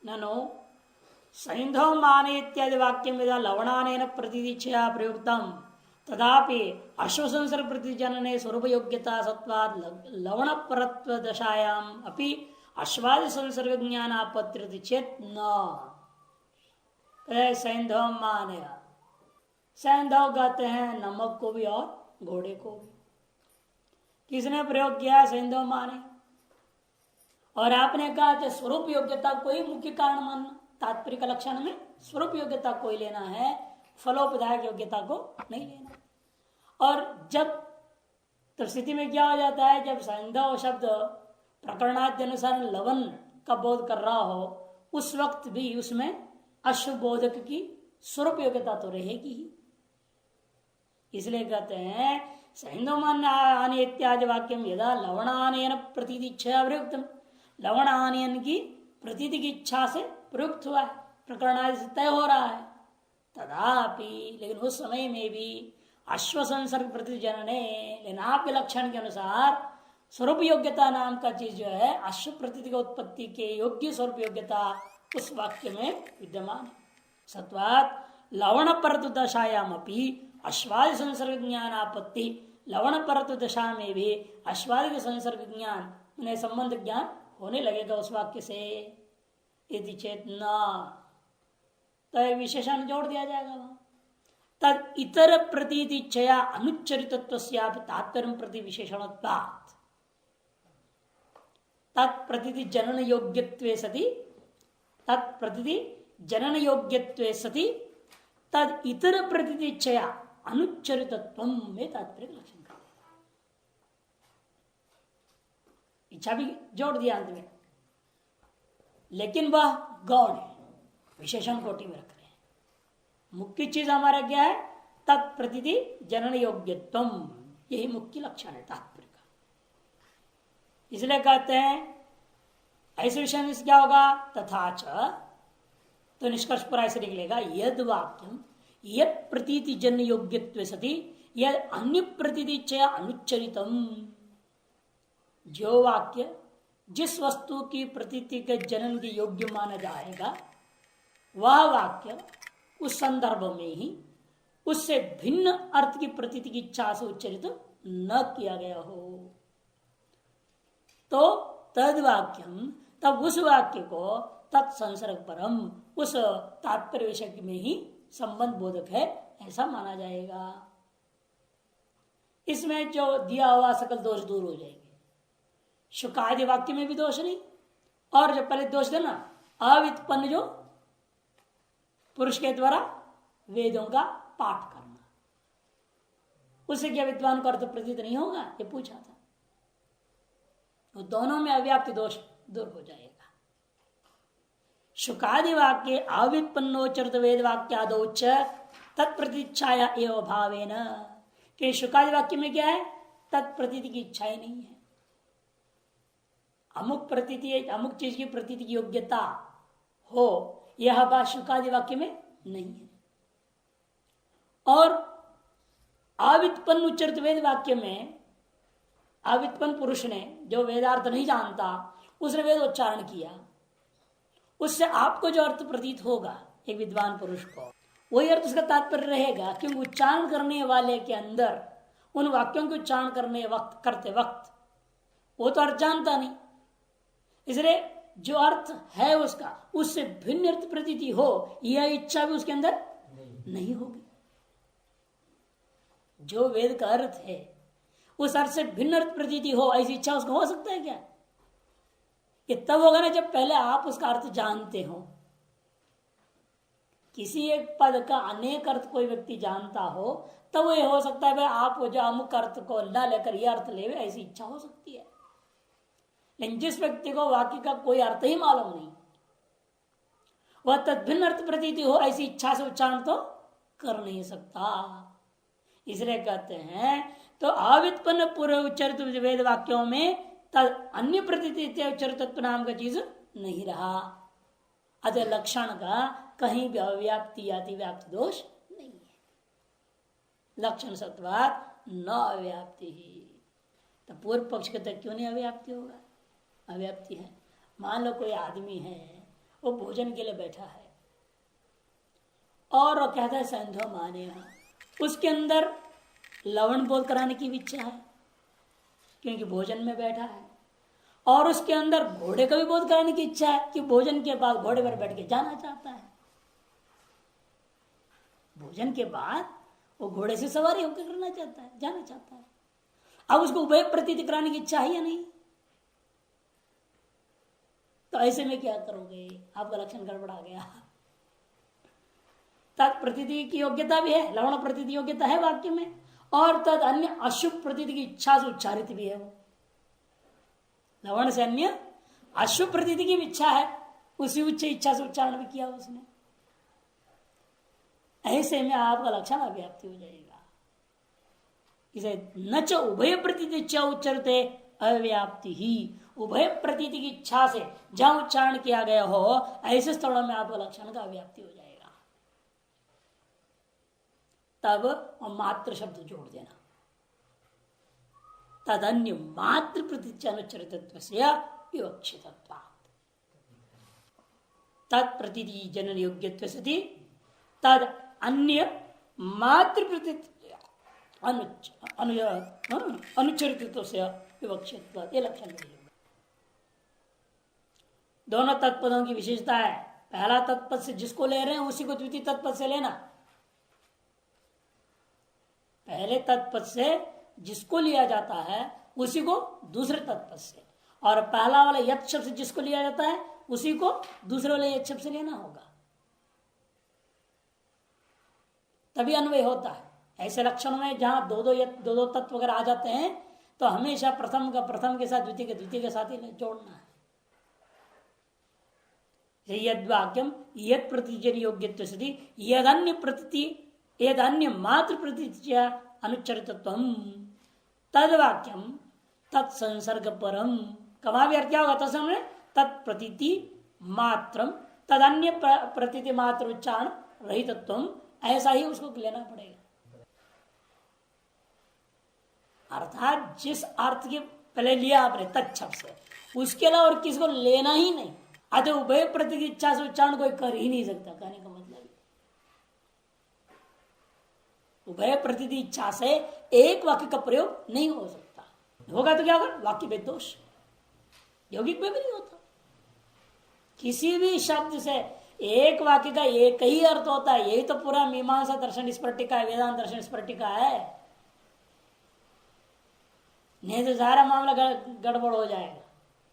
ननु सैंधव मान इत्यादि वाक्य में लवणानेन प्रतिदिच्छया प्रयुक्तम तदापि अश्वसंसर्ग प्रतिजनने स्वरूप योग्यता सत्वाद लवण परत्व दशायाम अपि अश्वादि संसर्ग ज्ञान आपत्ति चेत न सैंधव माने। सैंधव कहते हैं नमक को भी और घोड़े को भी। किसने प्रयोग किया? सैंधव माने। और आपने कहा कि स्वरूप योग्यता को ही मुख्य कारण मानना, तात्पर्य का लक्षण में स्वरूप योग्यता को ही लेना है, फलोपदायक योग्यता को नहीं लेना। और जब तो स्थिति में क्या हो जाता है, जब सैंधव शब्द प्रकरणाद्य अनुसार लवण का बोध कर रहा हो, उस वक्त भी उसमें अश्व बोधक की स्वरूप योग्यता तो रहेगी ही। इसलिए कहते हैं सैंधव मान आने इत्यादि वाक्य में यदा लवणानेन प्रतीति इच्छा प्रयुक्त, लवण आनयन की प्रतीति की इच्छा से प्रयुक्त हुआ है, प्रकरणादि से तय हो रहा है। तदापि लेकिन उस समय में भी अश्व संसर्ग प्रतिजनने, लेकिन आपके लक्षण के अनुसार स्वरूप योग्यता नाम का चीज जो है अश्व प्रतीति की उत्पत्ति के योग्य स्वरूप योग्यता उस वाक्य में विद्यमान है। सत्वात लवण परतु दशायाम अपनी अश्वादि संसर्ग ज्ञान आपत्ति, लवण परतु दशा में भी अश्वादि के संसर्ग ज्ञान उन्हें संबंध ज्ञान होने लगेगा उस वाक्य से। यदि चेतना तो विशेषण जोड़ दिया जाएगा वहां। तद इतर प्रतीतिच्छया अनुच्चरितत्व तात्पर्य प्रति विशेषणत्वात् तत्प्रतीति जनन योग्यत्वे सति, तत्प्रतीति जनन योग्यत्वे सति तद इतर प्रतीतिच्छया अनुच्चरितत्व में तात्पर्य लक्षण कर दिया। इच्छा भी जोड़ दिया अंत में, लेकिन वह गौण है, विशेषण कोटि में रख रहे हैं। मुख्य चीज हमारा क्या है? तत्प्रतीति जनन योग्यत्वम, यही मुख्य लक्षण है तात्पर्य का। इसलिए कहते हैं ऐसे विषय में क्या होगा? तथा च, तो निष्कर्ष पर ऐसे निकलेगा यद वाक्यम यद प्रतीति जन योग्यत्व सति यद अन्य प्रतीति अनुच्चरितम, जो वाक्य जिस वस्तु की प्रतीति के जनन के योग्य माना जाएगा वह वाक्य उस संदर्भ में ही उससे भिन्न अर्थ की प्रतीति की इच्छा से उच्चरित न किया गया हो, तो तद वाक्यम, तब उस वाक्य को तत्संसर्ग परम, उस तात्पर्य विषय में ही संबंध बोधक है ऐसा माना जाएगा। इसमें जो दिया हुआ सकल दोष दूर हो जाएंगे। शुकादि वाक्य में भी दोष नहीं, और जो पहले दोष देना अव्युत्पन्न जो पुरुष के द्वारा वेदों का पाठ करना, उससे क्या विद्वान को अर्थ प्रतीत नहीं होगा? ये पूछा था। तो दोनों में अव्याप्ति दोष दूर हो जाएगा। शुकादि वाक्य अव्युत्पन्नोचरित वेद वाक्यादोच तत्प्रतीच्छाया एवं भावेन, कि शुकादि वाक्य में क्या है? तत्प्रतीति की इच्छा ही नहीं है। अमुक प्रतीति, अमुक चीज की प्रतीति की योग्यता हो, यह बात शुकादि वाक्य में नहीं है। और अव्युत्पन्न उच्चरित वेद वाक्य में अव्युत्पन्न पुरुष ने, जो वेदार्थ नहीं जानता, उसने वेद उच्चारण किया, उससे आपको जो अर्थ प्रतीत होगा एक विद्वान पुरुष को, वही अर्थ उसका तात्पर्य रहेगा। क्योंकि उच्चारण करने वाले के अंदर उन वाक्यों के उच्चारण करते वक्त वो तो अर्थ जानता नहीं, इसलिए जो अर्थ है उसका उससे भिन्न अर्थ प्रतीति हो, यह इच्छा भी उसके अंदर नहीं होगी। जो वेद का अर्थ है उस अर्थ से भिन्न अर्थ प्रतीति हो, ऐसी इच्छा उसको हो सकता है क्या? कि तब होगा ना जब पहले आप उसका अर्थ जानते हो। किसी एक पद का अनेक अर्थ कोई व्यक्ति जानता हो, तब वो हो सकता है भाई आप जो अमुक अर्थ को न लेकर यह अर्थ ले, ऐसी इच्छा हो सकती है। लेकिन जिस व्यक्ति को वाक्य का कोई अर्थ ही मालूम नहीं, वह तद्भिन्न अर्थ प्रतीति हो, ऐसी इच्छा से उच्चारण तो कर नहीं सकता। इसलिए कहते हैं तो अव्युत्पन्न पूर्व उच्चरित वेद वाक्यों में तद अन्य प्रतीति उच्चरितत्व नाम का चीज नहीं रहा। अतः लक्षण का कहीं भी अव्याप्ति अतिव्याप्ति दोष नहीं है। लक्षण सत्वात न अव्याप्ति ही। तो पूर्व पक्ष के तक क्यों नहीं अव्याप्ति होगा? अव्याप्ति है। मान लो कोई आदमी है वो भोजन के लिए बैठा है और वो कहता है संधो माने, उसके अंदर लवण बोध कराने की भी इच्छा है क्योंकि भोजन में बैठा है, और उसके अंदर घोड़े का भी बोध कराने की इच्छा है कि भोजन के बाद घोड़े पर बैठ के जाना चाहता है। भोजन के बाद वो घोड़े से सवारी होकर करना चाहता है, जाना चाहता है। अब उसको उभय प्रतीति कराने की इच्छा है या नहीं? तो ऐसे में क्या करोगे? आपका लक्षण गड़बड़ा गया। तत् प्रतीति की योग्यता भी है, लवण प्रतीति योग्यता है वाक्य में, और तद अन्य अशुभ प्रतीति की इच्छा से उच्चारित भी है। वो लवण से अन्य अशुभ प्रतीति की भी इच्छा है, उसी उच्च इच्छा से उच्चारण भी किया उसने। ऐसे में आपका लक्षण अव्याप्ति हो जाएगा। इसे न च उभय प्रतीति इच्छा उच्चरते अव्याप्ति ही, उभय प्रतीति की इच्छा से जहां उच्चारण किया गया हो ऐसे स्थलों में आपका लक्षण का अव्याप्ति हो जाएगा। तब मात्र शब्द जोड़ देना, तदन्य मात्र प्रतीति अनुच्चरितत्व से विवक्षितत्वात्, तत्प्रतीति जनन योग्यत्व सति तद अन्य मात्र प्रतीति अनुच्चरितत्व से विवक्षितत्वात्, ये लक्षण नहीं। दोनों तत्पदों की विशेषता है। पहला तत्पद से जिसको ले रहे हैं उसी को द्वितीय तत्पद से लेना। पहले तत्पद से जिसको लिया जाता है उसी को दूसरे तत्पद से, और पहला वाला यत् शब्द से जिसको लिया जाता है उसी को दूसरे वाले यत् शब्द से लेना होगा, तभी अन्वय होता है। ऐसे लक्षणों में जहां दो दो तत्व वगैरह आ जाते हैं तो हमेशा प्रथम का प्रथम के साथ, द्वितीय के साथ ही जोड़ना है। यद्वाक्यम यद प्रतिजन योग्यत्व सति यदन्य प्रतीति यदन्य मात्र प्रतीति अनुच्चरितत्वम तद्वाक्यम तत्संसर्ग परम, कमा भी अर्थ क्या होगा? तत्समय तत्प्रतीति मात्रम तदन्य प्रतीति मात्र उच्चारण रहितत्वम, ऐसा ही उसको लेना पड़ेगा। अर्थात जिस अर्थ के पहले लिया आपने तत्शब्द से, उसके अलावा और किसी को लेना ही नहीं। अतः उभय प्रतीति की इच्छा से उच्चारण कोई कर ही नहीं सकता। कहने का मतलब उभय प्रतीति इच्छा से एक वाक्य का प्रयोग नहीं हो सकता। होगा तो क्या होगा? वाक्य भेद दोष, यौगिक में भी नहीं होता। किसी भी शब्द से एक वाक्य का एक ही अर्थ होता है। यही तो पूरा मीमांसा दर्शन स्फटिका है, वेदांत दर्शन स्फटिका है। नहीं तो सारा मामला गड़बड़ हो जाएगा।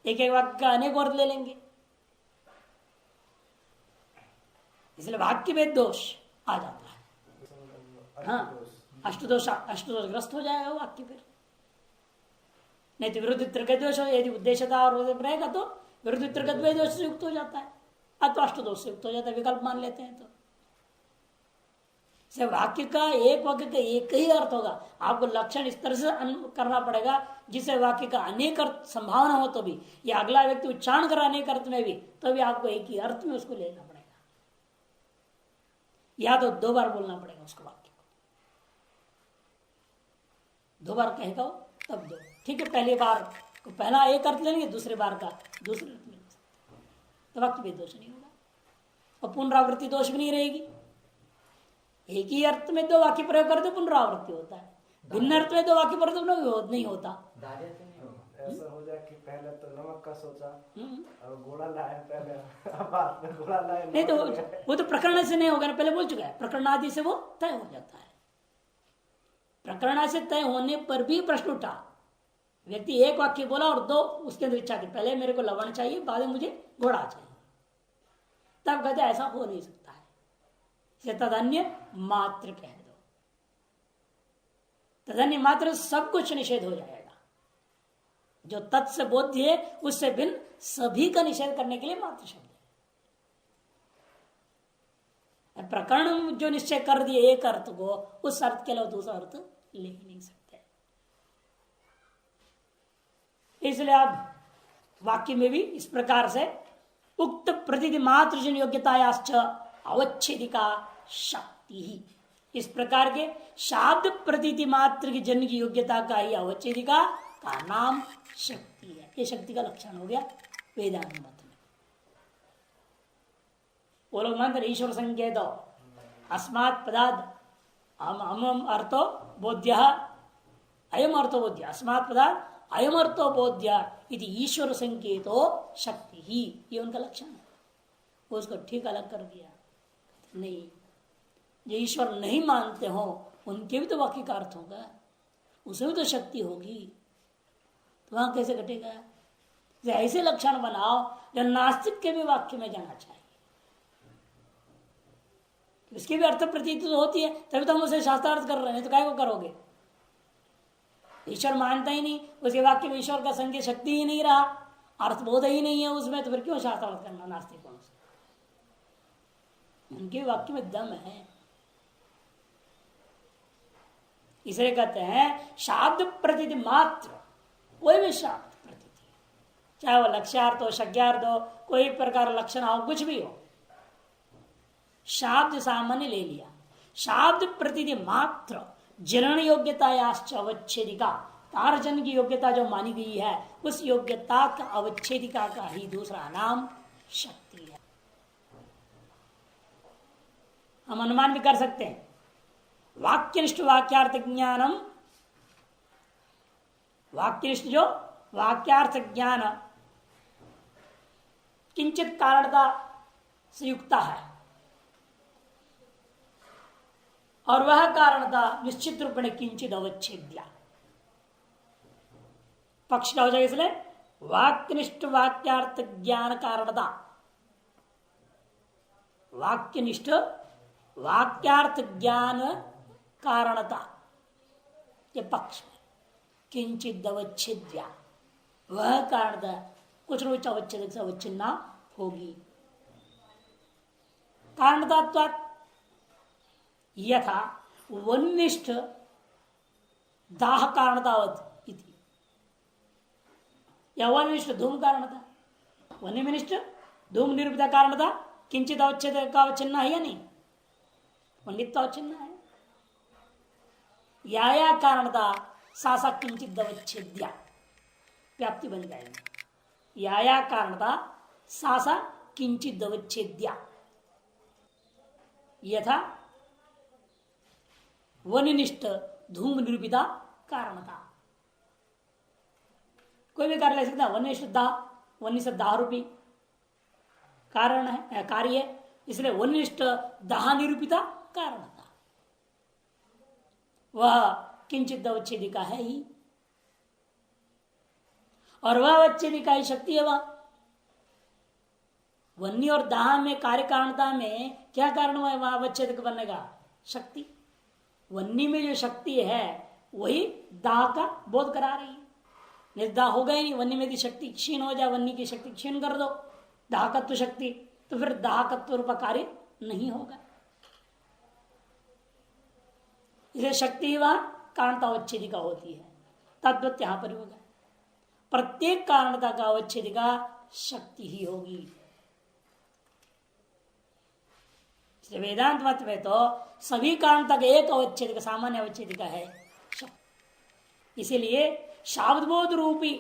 एक एक वाक्य का अनेक अर्थ ले लेंगे, इसलिए वाक्य भेद दोष आ जाता है। हाँ, अष्टदोष ग्रस्त हो जाएगा वाक्य फिर। नहीं तो विरुद्ध त्रिगद्वेष हो, यदि उद्देश्यता और रहेगा तो विरुद्ध त्रिगद्वेष से युक्त हो जाता है, अथवा अष्टदोष से युक्त हो जाता है, विकल्प मान लेते हैं। तो वाक्य का एक वाक्य का एक ही अर्थ होगा। आपको लक्षण इस तरह से करना पड़ेगा जिससे वाक्य का अनेक अर्थ संभावना हो तो भी, या अगला व्यक्ति उच्चारण कर अनेक अर्थ में भी, तो भी आपको एक ही अर्थ में उसको लेना पड़ेगा, या तो दो बार बोलना पड़ेगा उसको। वाक्य को दो बार कहेगा तब दो, ठीक है। पहली बार को पहला एक अर्थ लेंगे, दूसरे बार का दूसरे अर्थ में, तो वाक्य भी दोष नहीं होगा और पुनरावृत्ति दोष भी नहीं रहेगी। एक ही अर्थ में दो वाक्य प्रयोग करते पुनरावृत्ति होता है, भिन्न अर्थ में दो वाक्य प्रयोग नहीं होता। ऐसा हो जाए कि पहले तो नमक का सोचा और घोड़ा लाया, पहले बाद में घोड़ा लाया नहीं, तो वो तो प्रकरण से नहीं होगा ना, पहले बोल चुका है। प्रकरण आदि से वो तय हो जाता है। प्रकरण से तय होने पर भी प्रश्न उठा, व्यक्ति एक वाक्य बोला और दो उसके अंदर इच्छा की, पहले मेरे को लवण चाहिए, बाद में मुझे घोड़ा चाहिए, तब कहते ऐसा हो नहीं सकता है। इसे तदन्य मात्र कह दो, तदन्य मात्र सब कुछ निषेध हो जाएगा। जो तत् से बोध्य है उससे भिन्न सभी का निषेध करने के लिए मात्र शब्द है। प्रकरण जो निश्चय कर दिए एक अर्थ को, उस अर्थ के अलावा दूसरा अर्थ ले ही नहीं सकते। इसलिए आप वाक्य में भी इस प्रकार से उक्त प्रतीति मात्र जन योग्यतायाश्च अवच्छेदिका शक्ति ही, इस प्रकार के शाब्द प्रतीति मात्र की जन्म की योग्यता का ही अवच्छेदिका का नाम शक्ति है। ये शक्ति का लक्षण हो गया वेदांत मत में। वो लोग मानते ईश्वर संकेत अस्मात् पदार्थ अम अर्थो बोध्य अयम अर्थो बोध्य अस्मात् पदार्थ अयम अर्थो बोध्य इति ईश्वर संकेतो शक्ति ही, ये उनका लक्षण है। वो उसको ठीक अलग कर दिया। नहीं, जो ईश्वर नहीं मानते हो उनके भी तो वाक्य का अर्थ होगा, उसमें भी तो शक्ति होगी, तो वहां कैसे घटेगा? ऐसे लक्षण बनाओ जो नास्तिक के भी वाक्य में जाना चाहिए, उसकी भी अर्थ प्रतीत तो होती है, तभी तो हम उसे शास्त्रार्थ कर रहे हैं, तो काय को करोगे? ईश्वर मानता ही नहीं, उसके वाक्य में ईश्वर का संकेत शक्ति ही नहीं रहा, अर्थबोध ही नहीं है उसमें, तो फिर क्यों शास्त्रार्थ करना नास्तिकों से? उनके वाक्य में दम है। इसलिए कहते हैं शाब्द प्रतीति मात्र, कोई भी शाब्द प्रतीति, चाहे वो लक्ष्यार्थ हो, शक्यार्थ हो, कोई प्रकार लक्षण हो, कुछ भी हो, शाब्द सामान्य ले लिया। शाब्द प्रतीति मात्र जनन योग्यतायाश्च अवच्छेदिका, तारजन की योग्यता जो मानी गई है उस योग्यता का अवच्छेदिका का ही दूसरा नाम शक्ति है। हम अनुमान भी कर सकते हैं, वाक्यनिष्ठ वाक्यार्थ ज्ञानम, वाक्यनिष्ठ जो वाक्यार्थ ज्ञान किंचित कारणता से युक्त है, और वह कारणता निश्चित रूप में किंचित अवच्छेद्या, पक्ष का हो जाएगा। इसलिए वाक्यनिष्ठ वाक्यार्थ ज्ञान कारणता, वाक्यनिष्ठ वाक्यार्थ ज्ञान कारणता के पक्ष में किंचित अवच्छेद्या, वह कारणता कुछ न कुछ अवच्छेद से अवच्छिन्ना होगी। कारणता यथा वन्निष्ठ दाह कारणतावत इति, या वन्निष्ठ धूम कारणता, वन्यनिष्ठ धूम निरूपिता कारणता किंचित अवच्छेद का अवच्छिन्न है या नहीं? वन्नित अवच्छिन्न है। या कारणता सासा किंचित अवच्छेद्या, व्याप्ति बन जाएगी। या कारणता सासा किंचित अवच्छेद्या, यथा वनिनिष्ठ धूम निरूपिता कारणता, कोई भी कार्य ले सकता है। वनिष्ठ दाह, वनिष्ठ दाह रूपी कारण है, कार्य है, इसलिए वनिष्ठ दाह निरूपिता कारणता, वह किंचित अवच्छेदिका है ही, और वह अवच्छेदिका ही शक्ति है। वह वन्य और दाह में कार्य कारणता में क्या कारण हुआ है? वह अवच्छेदक बनने का शक्ति। वन्नी में जो शक्ति है वही दाह का बोध करा रही है। निर्दाह होगा ही नहीं, वन्नी में की शक्ति क्षीण हो जाए, वन्नी की शक्ति क्षीण कर दो, दाहकत्व शक्ति, तो फिर दाहकत्व रूप कार्य नहीं होगा। इसे शक्ति वह कारणता अवच्छेदिका होती है। तद्वत यहां पर होगा, प्रत्येक कारणता का अवच्छेदिका शक्ति ही होगी। वेदांत मत में तो सभी कारणता का एक अवच्छेद सामान्य अवच्छेदिका है शक्ति। इसीलिए शाब्दबोध रूपी,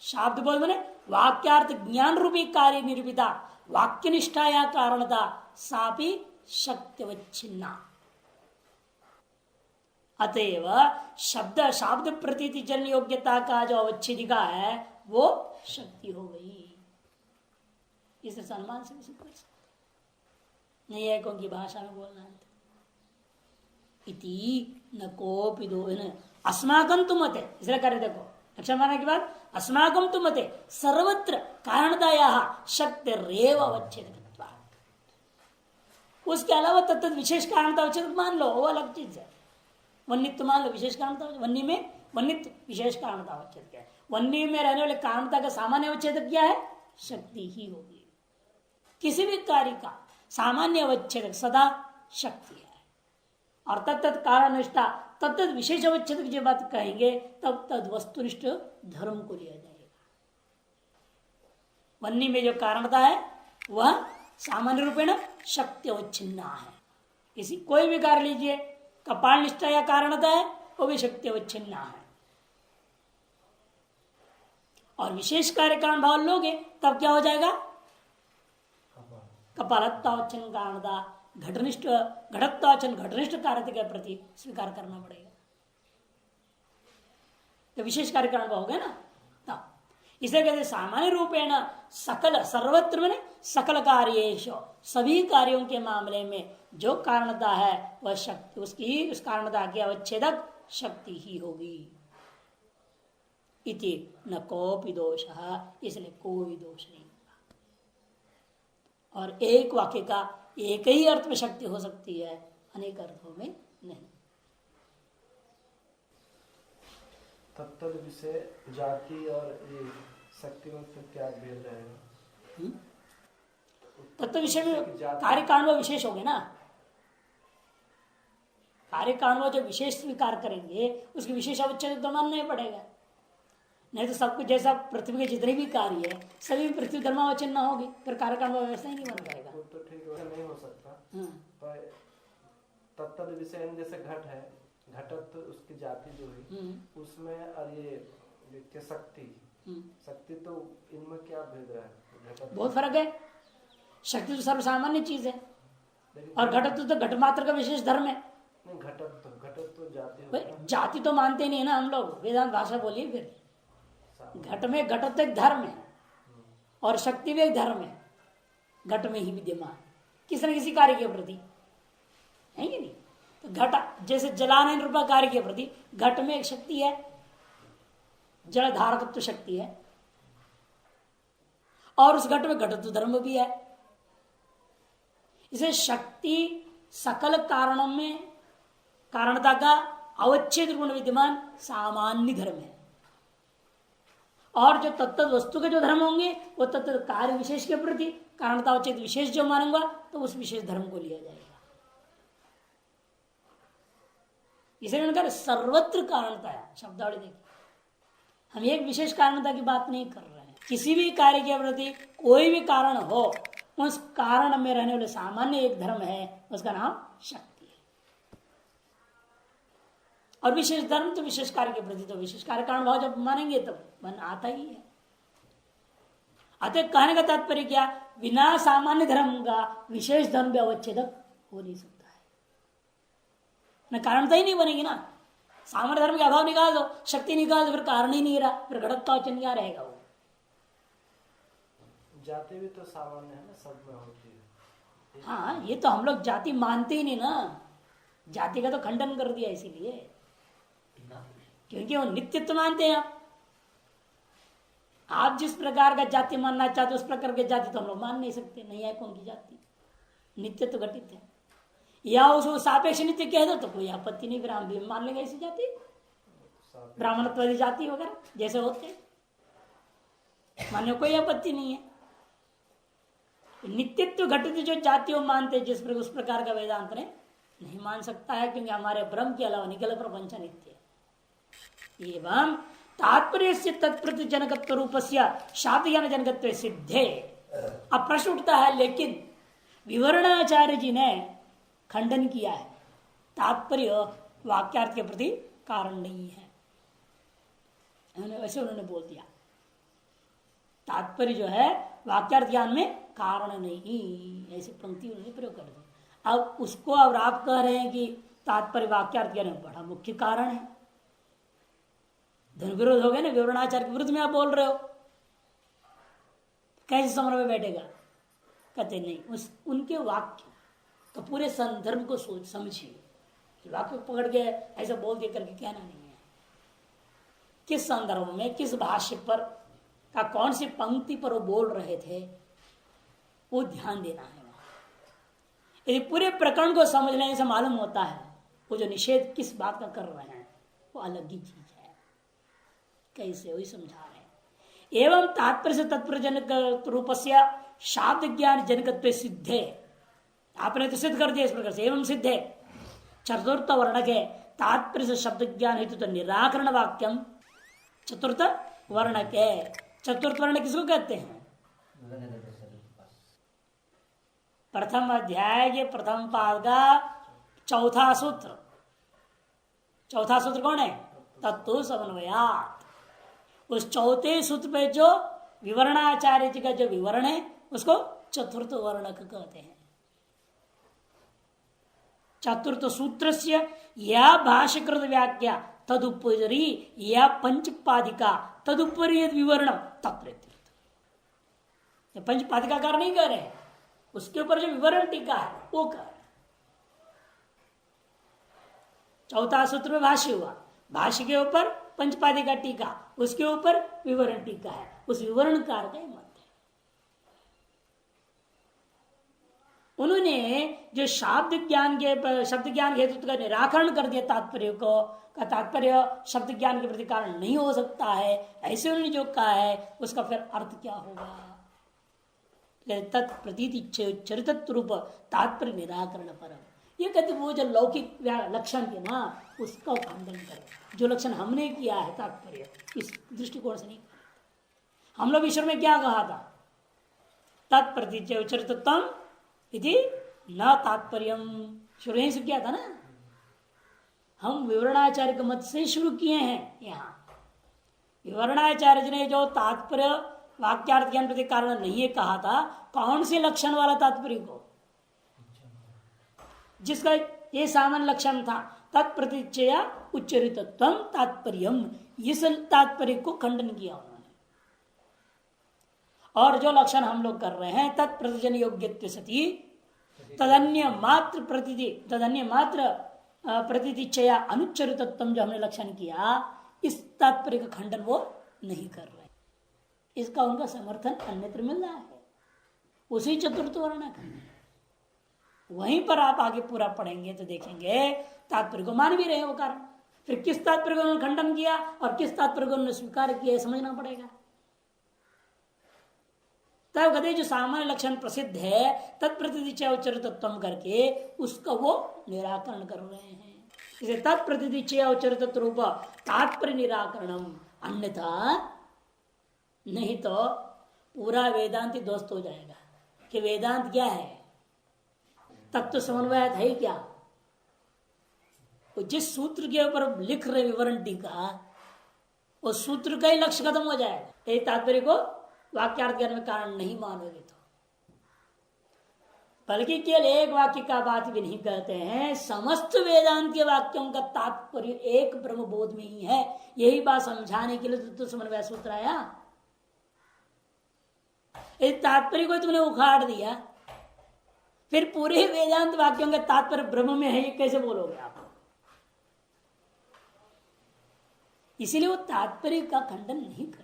शाब्दबोध माने वाक्यार्थ ज्ञान रूपी कार्य निरूपिता वाक्यनिष्ठा या कारणता सापि शक्त्यवच्छिन्ना। अतएव शब्द शाब्द प्रतीति जन्य योग्यता का जो अवच्छेदिका है वो शक्ति हो गई। इसे सम्मान से सिद्ध कर सकते नहीं है, कौन की भाषा में बोलना है। इति न कोपि दो अस्माकं तु मते, इसलिए कर देखो लक्षण मानने के बाद अस्माकं तु मते सर्वत्र कारणताया शक्तिरेव अवच्छेदकत्वा, उसके अलावा तत्त विशेष कारणता अवच्छेदक मान लो, वो अलग चीज है। वन्नित्व मान लो, विशेष कारणता, वन्नी में वन्नित्व विशेष कारणता अवच्छेदक है। वन्नी में रहने वाले कारणता का सामान्य अवच्छेदक क्या है? शक्ति ही होगी। किसी भी कार्य का सामान्य अवच्छेदक सदा शक्ति है, और तत्त कारण निष्ठा तत्त विशेष अवच्छेदक जो बात कहेंगे तब तद वस्तुनिष्ठ धर्म को लिया जाएगा। वन्नी में जो कारणता है वह सामान्य रूपेण शक्ति अवच्छिन्ना है। किसी कोई भी कार्य लीजिए, कपाल निष्ठा या कारणता है वो भी शक्ति अवच्छिन्ना है, और विशेष कार्य कारण भाव लोगे तब क्या हो जाएगा? कपालत्वावचन कारणता घटनिष्ठ घटत्वावचन घटनिष्ठ कार्य के प्रति स्वीकार करना पड़ेगा। तो विशेष कार्य कारण हो गया ना। इसे कहते सामान्य रूपेण सकल सर्वत्र में सकल कार्येश सभी कार्यों के मामले में जो कारणता है वह शक्ति उसकी उस कारणता की अवच्छेदक शक्ति ही होगी। इति न कोपि दोष, इसलिए कोई दोष नहीं होगा। और एक वाक्य का एक ही अर्थ में शक्ति हो सकती है, अनेक अर्थों में नहीं। तत्व विषय जाति और ये शक्ति में फिर क्या भेद रहेगा? तत्व विषय में कार्य कारण वो विशेष हो गए ना। कार्य कारण वो जो विशेष स्वीकार करेंगे उसकी विशेष अवच्छेद तो मानना ही पड़ेगा। नहीं तो सब कुछ जैसा पृथ्वी के जितने भी कार्य है सभी पृथ्वी धर्मावचन न होगी, फिर कार्य कारण व्यवस्था ही नहीं बन पाएगा। तो ठीक वैसा नहीं हो सकता। पर तत्व विषय जैसे घट है, घटत उसकी जाति जो है उसमें और ये शक्ति तो इनमें क्या भेद है? बहुत फर्क है। शक्ति तो सर्वसामान्य चीज है और घटत तो घट मात्र का विशेष धर्म है। नहीं, घटत तो जाति जाति तो मानते नहीं है ना हम लोग, वेदांत भाषा बोलिए। फिर घट में घटत एक धर्म है और शक्ति भी एक धर्म है, घट में ही विद्यमान किसी न किसी कार्य के प्रति है कि नहीं। तो घट जैसे जलानयन रूपा कार्य के प्रति घट में एक शक्ति है, जल धारकत्व शक्ति है, और उस घट में घटत्व धर्म भी है। इसे शक्ति सकल कारणों में कारणता का अवच्छेद गुण विद्यमान सामान्य धर्म है, और जो तत्व वस्तु के जो धर्म होंगे वो तत्व कार्य विशेष के प्रति कारणता अवच्छेद विशेष जो मानूंगा तो उस विशेष धर्म को लिया जाएगा। इसे सर्वत्र कारणता है शब्दावली देखिए। हम एक विशेष कारणता की बात नहीं कर रहे हैं। किसी भी कार्य के प्रति कोई भी कारण हो, उस कारण में रहने वाले सामान्य एक धर्म है, उसका नाम शक्ति है। और विशेष धर्म तो विशेष कार्य के प्रति तो विशेष कार्य कारण भाव जब मानेंगे तब मन आता ही है। अतः कहने का तात्पर्य क्या, बिना सामान्य धर्म का विशेष धर्म भी अवच्छेदक हो नहीं सकता है, न कारणता ही नहीं बनेगी ना। सामान्य धर्म के अभाव निकाल दो, शक्ति निकाल दो, फिर कारण ही नहीं रहा, फिर घटत्वावचन क्या रहेगा। वो जाति भी तो सामान्य है ना, सब में होती है। हाँ, ये तो हम लोग जाति मानते ही नहीं ना, जाति का तो खंडन कर दिया इसीलिए, क्योंकि वो नित्यत्व मानते हैं। आप जिस प्रकार का जाति मानना चाहते उस प्रकार के जाति तो हम लोग मान नहीं सकते, नहीं है कौन की जाति, नित्य तो घटित है। या उसको सापेक्ष नित्य कह दो तो कोई आपत्ति नहीं, फिर हम भी मान लेंगे ऐसी जाति, ब्राह्मणत्व जाति वगैरह जैसे होते मानने कोई आपत्ति नहीं है। नित्यत्व घटित जो जातियों मानते जिस प्रकार उस प्रकार का वेदांत ने नहीं मान सकता है, क्योंकि हमारे ब्रह्म के अलावा निकल प्रपंच नित्य है। एवं तात्पर्य से तत्प्रति जनकत्व रूप से शाब्द ज्ञान जनकत्व सिद्धे। अब प्रश्न उठता है, लेकिन विवरणाचार्य जी ने खंडन किया है, तात्पर्य वाक्यार्थ के प्रति कारण नहीं है, वैसे उन्होंने बोल दिया। तात्पर्य जो है वाक्यार्थ ज्ञान में कारण नहीं, ऐसी पंक्ति उन्होंने प्रयोग कर दी। अब उसको अब आप कह रहे हैं कि तात्पर्य वाक्यार्थ ज्ञान में बड़ा मुख्य कारण है, धन विरोध हो गया ना, विवरणाचार्य के विरुद्ध में आप बोल रहे हो, कैसे समझ में बैठेगा। कहते नहीं, उस उनके वाक्य तो पूरे संदर्भ को सोच समझिए। वाक्य पकड़ के ऐसा बोल दे करके कहना नहीं है, किस संदर्भ में किस भाष्य पर का कौन सी पंक्ति पर वो बोल रहे थे वो ध्यान देना है। यदि पूरे प्रकरण को समझ लेने से मालूम होता है वो जो निषेध किस बात का कर रहे हैं वो अलग ही चीज है, कैसे वही समझा रहे हैं। एवं तात्पर्य से तत्पर जनक रूप से शाब्द ज्ञान जनकत्व सिद्धे, आपने तो सिद्ध कर दिया इस प्रकार से। एवं सिद्धे चतुर्थ वर्णक है, तात्पर्य से शब्द ज्ञान हेतु तो निराकरण वाक्यम चतुर्थ वर्णक है। चतुर्थ वर्ण किसको कहते हैं? प्रथम अध्याय के प्रथम पाद का चौथा सूत्र। चौथा सूत्र कौन है? तत्व समन्वयात। उस चौथे सूत्र पे जो विवरणाचार्य जी का जो विवरण है उसको चतुर्थ वर्णक कहते हैं। चतुर्थ सूत्र से या भाष्यकृत व्याख्या तदुपरि या पंचपादिका तदुपरि विवरण तत्प्रेत्यर्थ। पंचपादिकाकार नहीं कह रहे हैं, उसके ऊपर जो विवरण टीका है वो कह रहे। चौथा सूत्र में भाष्य हुआ, भाष्य के ऊपर पंचपादिका टीका, उसके ऊपर विवरण टीका है, उस विवरणकार का मत है। उन्होंने जो शब्द ज्ञान हेतु का निराकरण कर दिया तात्पर्य को, का तात्पर्य शब्द ज्ञान के प्रति कारण नहीं हो सकता है, ऐसे उन्होंने जो कहा है उसका फिर अर्थ क्या होगा? तत्प्रतीति चरितत्व रूप तात्पर्य निराकरण परम, ये कहते वो जो लौकिक लक्षण के ना उसका खंडन करें। जो लक्षण हमने किया है तात्पर्य इस दृष्टिकोण से नहीं। हम लोग ईश्वर में क्या कहा था? तत्प्रतीति चरितत्वम यदि न तात्पर्य शुरू से किया था ना। हम विवरणाचार्य के मत से शुरू किए हैं। यहाँ विवरणाचार्य जी ने जो तात्पर्य वाक्यार्थ ज्ञान प्रति कारण नहीं है कहा था, कौन से लक्षण वाला तात्पर्य को? जिसका ये सामान्य लक्षण था तत्प्रतिचया उच्चरितत्व तात्पर्यम, इस तात्पर्य को खंडन किया उन्होंने। और जो लक्षण हम लोग कर रहे हैं तत्प्रतिजन योग्य सती तदन्य मात्र प्रतिचया अनुच्चरितत्व जो हमने लक्षण किया, इस तात्पर्य का खंडन वो नहीं कर रहे। इसका उनका समर्थन अन्यत्र मिल रहा है उसी चतुर्थ वर्ण का। वहीं पर आप आगे पूरा पढ़ेंगे तो देखेंगे तात्पर्य को मान भी रहे हैं वो कारण। फिर किस तात्पर्य को उन्होंने खंडन किया और किस तात्पर्य को उन्होंने स्वीकार किया समझना पड़ेगा। तब कहते जो सामान्य लक्षण प्रसिद्ध है तत्प्रतिदिचय उच्चरितत्व करके उसका वो निराकरण कर रहे हैं। इसे तत्प्रतिदिचय उच्चरितत्व रूप तात्पर्य निराकरणम, अन्यथा नहीं तो पूरा वेदांत दोस्त हो जाएगा कि वेदांत क्या है, तत्व समन्वय है क्या। वो जिस सूत्र के ऊपर लिख रहे विवरण टीका, उस सूत्र का ही लक्ष्य खत्म हो जाएगा। ये तात्पर्य को वाक्यार्थ ज्ञान में कारण नहीं मानोगे तो, बल्कि केवल एक वाक्य का बात भी नहीं कहते हैं, समस्त वेदांत के वाक्यों का तात्पर्य एक ब्रह्म बोध में ही है। यही बात समझाने के लिए तो समन्वय सूत्र आया। इस तात्पर्य को तुमने उखाड़ दिया, फिर पूरे वेदांत वाक्यों का तात्पर्य ब्रह्म में है, ये कैसे बोलोगे आप? इसीलिए वो तात्पर्य का खंडन नहीं कर।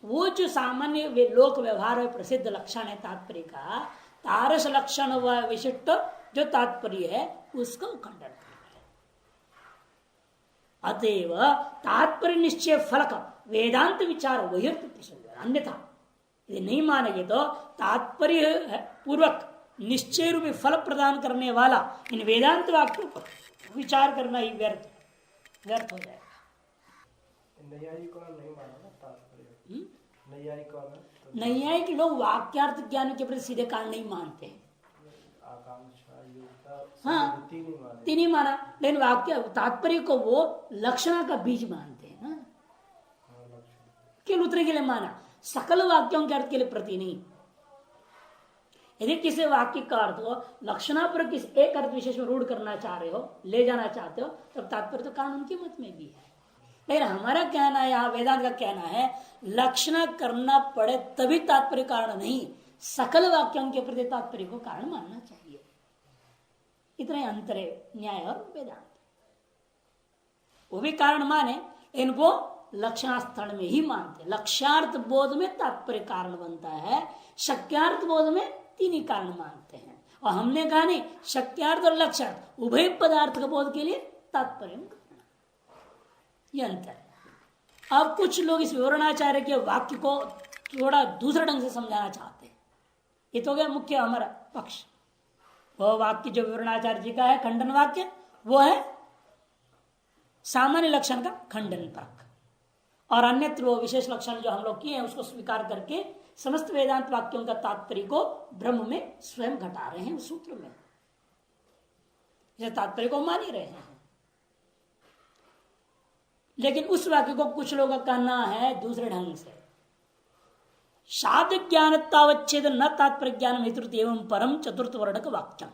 वो जो सामान्य लोक व्यवहार में प्रसिद्ध लक्षण है तात्पर्य का, तारस लक्षण व विशिष्ट जो तात्पर्य है उसका खंडन कर रहे हैं। अतएव तात्पर्य निश्चय फलक वेदांत विचार वही प्रसंग, अन्यथा यदि नहीं मानेंगे तो तात्पर्य पूर्वक निश्चय रूपी फल प्रदान करने वाला इन वेदांत वाक्यों पर विचार करना ही व्यर्थ हो जाएगा। नैयायिक लोग वाक्यार्थ ज्ञान के प्रति सीधे कारण नहीं मानते हैं। हाँ, तीन ही माना, लेकिन वाक्य तात्पर्य को वो लक्षणा का बीज मानते हैं ना, केवल उतरे के लिए माना, सकल वाक्यों के अर्थ के लिए प्रति नहीं। यदि किसी वाक्य का अर्थ हो लक्षणा पर किस एक अर्थ विशेष में रूढ़ करना चाह रहे हो, ले जाना चाहते हो, तब तात्पर्य तो कानून के मत में भी है। लेकिन हमारा कहना है, यहाँ वेदांत का कहना है, लक्षणा करना पड़े तभी तात्पर्य कारण नहीं, सकल वाक्यों के प्रति तात्पर्य को कारण मानना चाहिए। इतने अंतर है न्याय और वेदांत। वो भी कारण माने, इनको लक्षणास्थल में ही मानते। लक्ष्यार्थ बोध में तात्पर्य कारण बनता है, शक्यार्थ बोध में तीन ही कारण मानते हैं। और हमने कहा नहीं, शक्यार्थ और लक्ष्यार्थ उभय पदार्थ का बोध के लिए तात्पर्य करना, यह अंतर है। अब कुछ लोग इस विवरणाचार्य के वाक्य को थोड़ा दूसरे ढंग से समझाना चाहते हैं। ये तो गया मुख्य हमारा पक्ष। वह वाक्य जो विवरणाचार्य जी का है खंडन वाक्य, वो है सामान्य लक्षण का खंडन परक, और अन्यत्र वो विशेष लक्षण जो हम लोग किए हैं उसको स्वीकार करके समस्त वेदांत वाक्यों का तात्पर्य को ब्रह्म में स्वयं घटा रहे हैं उस सूत्र में, इसे तात्पर्य को मान ही रहे हैं। लेकिन उस वाक्य को कुछ लोगों का कहना है दूसरे ढंग से, शाब्द ज्ञान तावच्छेद न तात्पर्य ज्ञान हेतु एवं परम चतुर्थ वर्णक वाक्यम।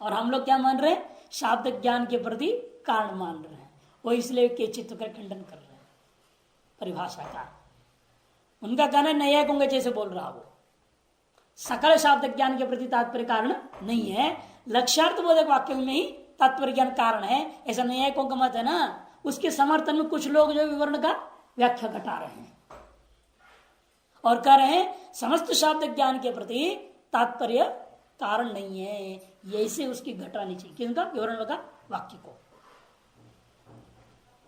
और हम लोग क्या मान रहे हैं? शाब्द ज्ञान के प्रति कारण मान रहे हैं। वो इसलिए के चित्त का खंडन कर रहे हैं परिभाषाकार। उनका कहना न्यायिकों के जैसे बोल रहा वो सकल शाब्द ज्ञान के प्रति तात्पर्य कारण नहीं है, लक्ष्यार्थ बोधक वाक्य में ही तात्पर्य ज्ञान कारण है, ऐसा न्यायिकों का मत है ना। उसके समर्थन में कुछ लोग जो विवरण का व्याख्या घटा रहे हैं और कह रहे हैं समस्त शाब्द ज्ञान के प्रति तात्पर्य कारण नहीं है, यैसे उसकी घटानी चाहिए किनका? विवरण का वाक्य को।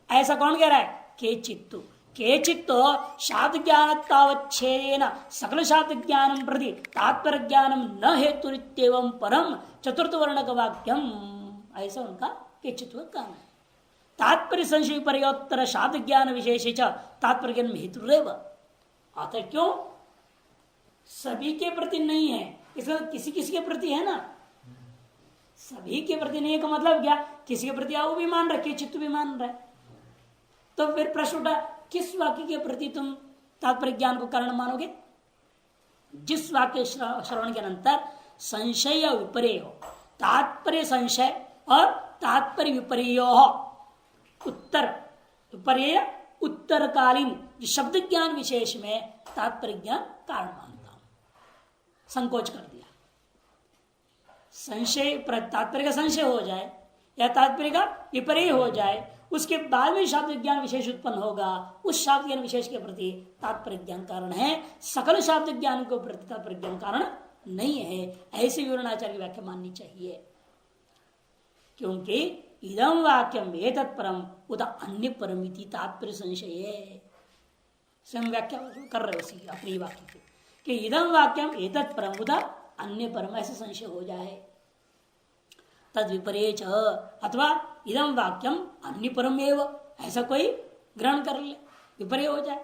ऐसा कौन कह रहा है? केचित्तु केचित्तो शाब्द ज्ञान तावच्छेदेन सकल शाब्द ज्ञानम प्रति तात्पर्य ज्ञानम न हेतुरित्येवं परम चतुर्थ वर्णक वाक्यम। ऐसा उनका केचित्व का कहना है। तात्पर्य संशय पर्योत्तर शाब्द ज्ञान विशेष तात्पर्य ज्ञान हेतुरेव। अतः क्यों सभी के प्रति नहीं है, इसका किसी किसी के प्रति है ना। सभी के प्रति नहीं है का मतलब क्या? किसी के प्रति वो भी मान रहे, केचित्त भी मान रहे। तो फिर प्रश्न उठा, किस वाक्य के प्रति तुम तात्पर्य ज्ञान को कारण मानोगे? जिस वाक्य श्रवण के अंतर संशय या विपर्य हो, तात्पर्य संशय और तात्पर्य विपर्य हो, उत्तर विपर्य उत्तरकालीन जो शब्द ज्ञान विशेष में तात्पर्य ज्ञान कारण मानता हूं। संकोच कर दिया। संशय तात्पर्य का संशय हो जाए या तात्पर्य का विपर्य हो जाए, उसके बाद में शाब्द ज्ञान विशेष उत्पन्न होगा, उस शाब्द ज्ञान विशेष के प्रति तात्पर्य ज्ञान कारण है, सकल शाब्द ज्ञान को प्रति तात्पर्य ज्ञान कारण नहीं है। ऐसे विवरणाचार्य की व्याख्या माननी चाहिए, क्योंकि इदम वाक्यम एतत् परम उदा अन्य परमिति तात्पर्य संशय। स्वयं व्याख्या कर रहे उसी अपनी वाक्य की कि इदम वाक्यम एतत् परम उदा अन्य परम, ऐसे संशय हो जाए। तद विपर्य अथवा इदम वाक्यम अन्य परम एवं, ऐसा कोई ग्रहण कर ले, विपर्य हो जाए।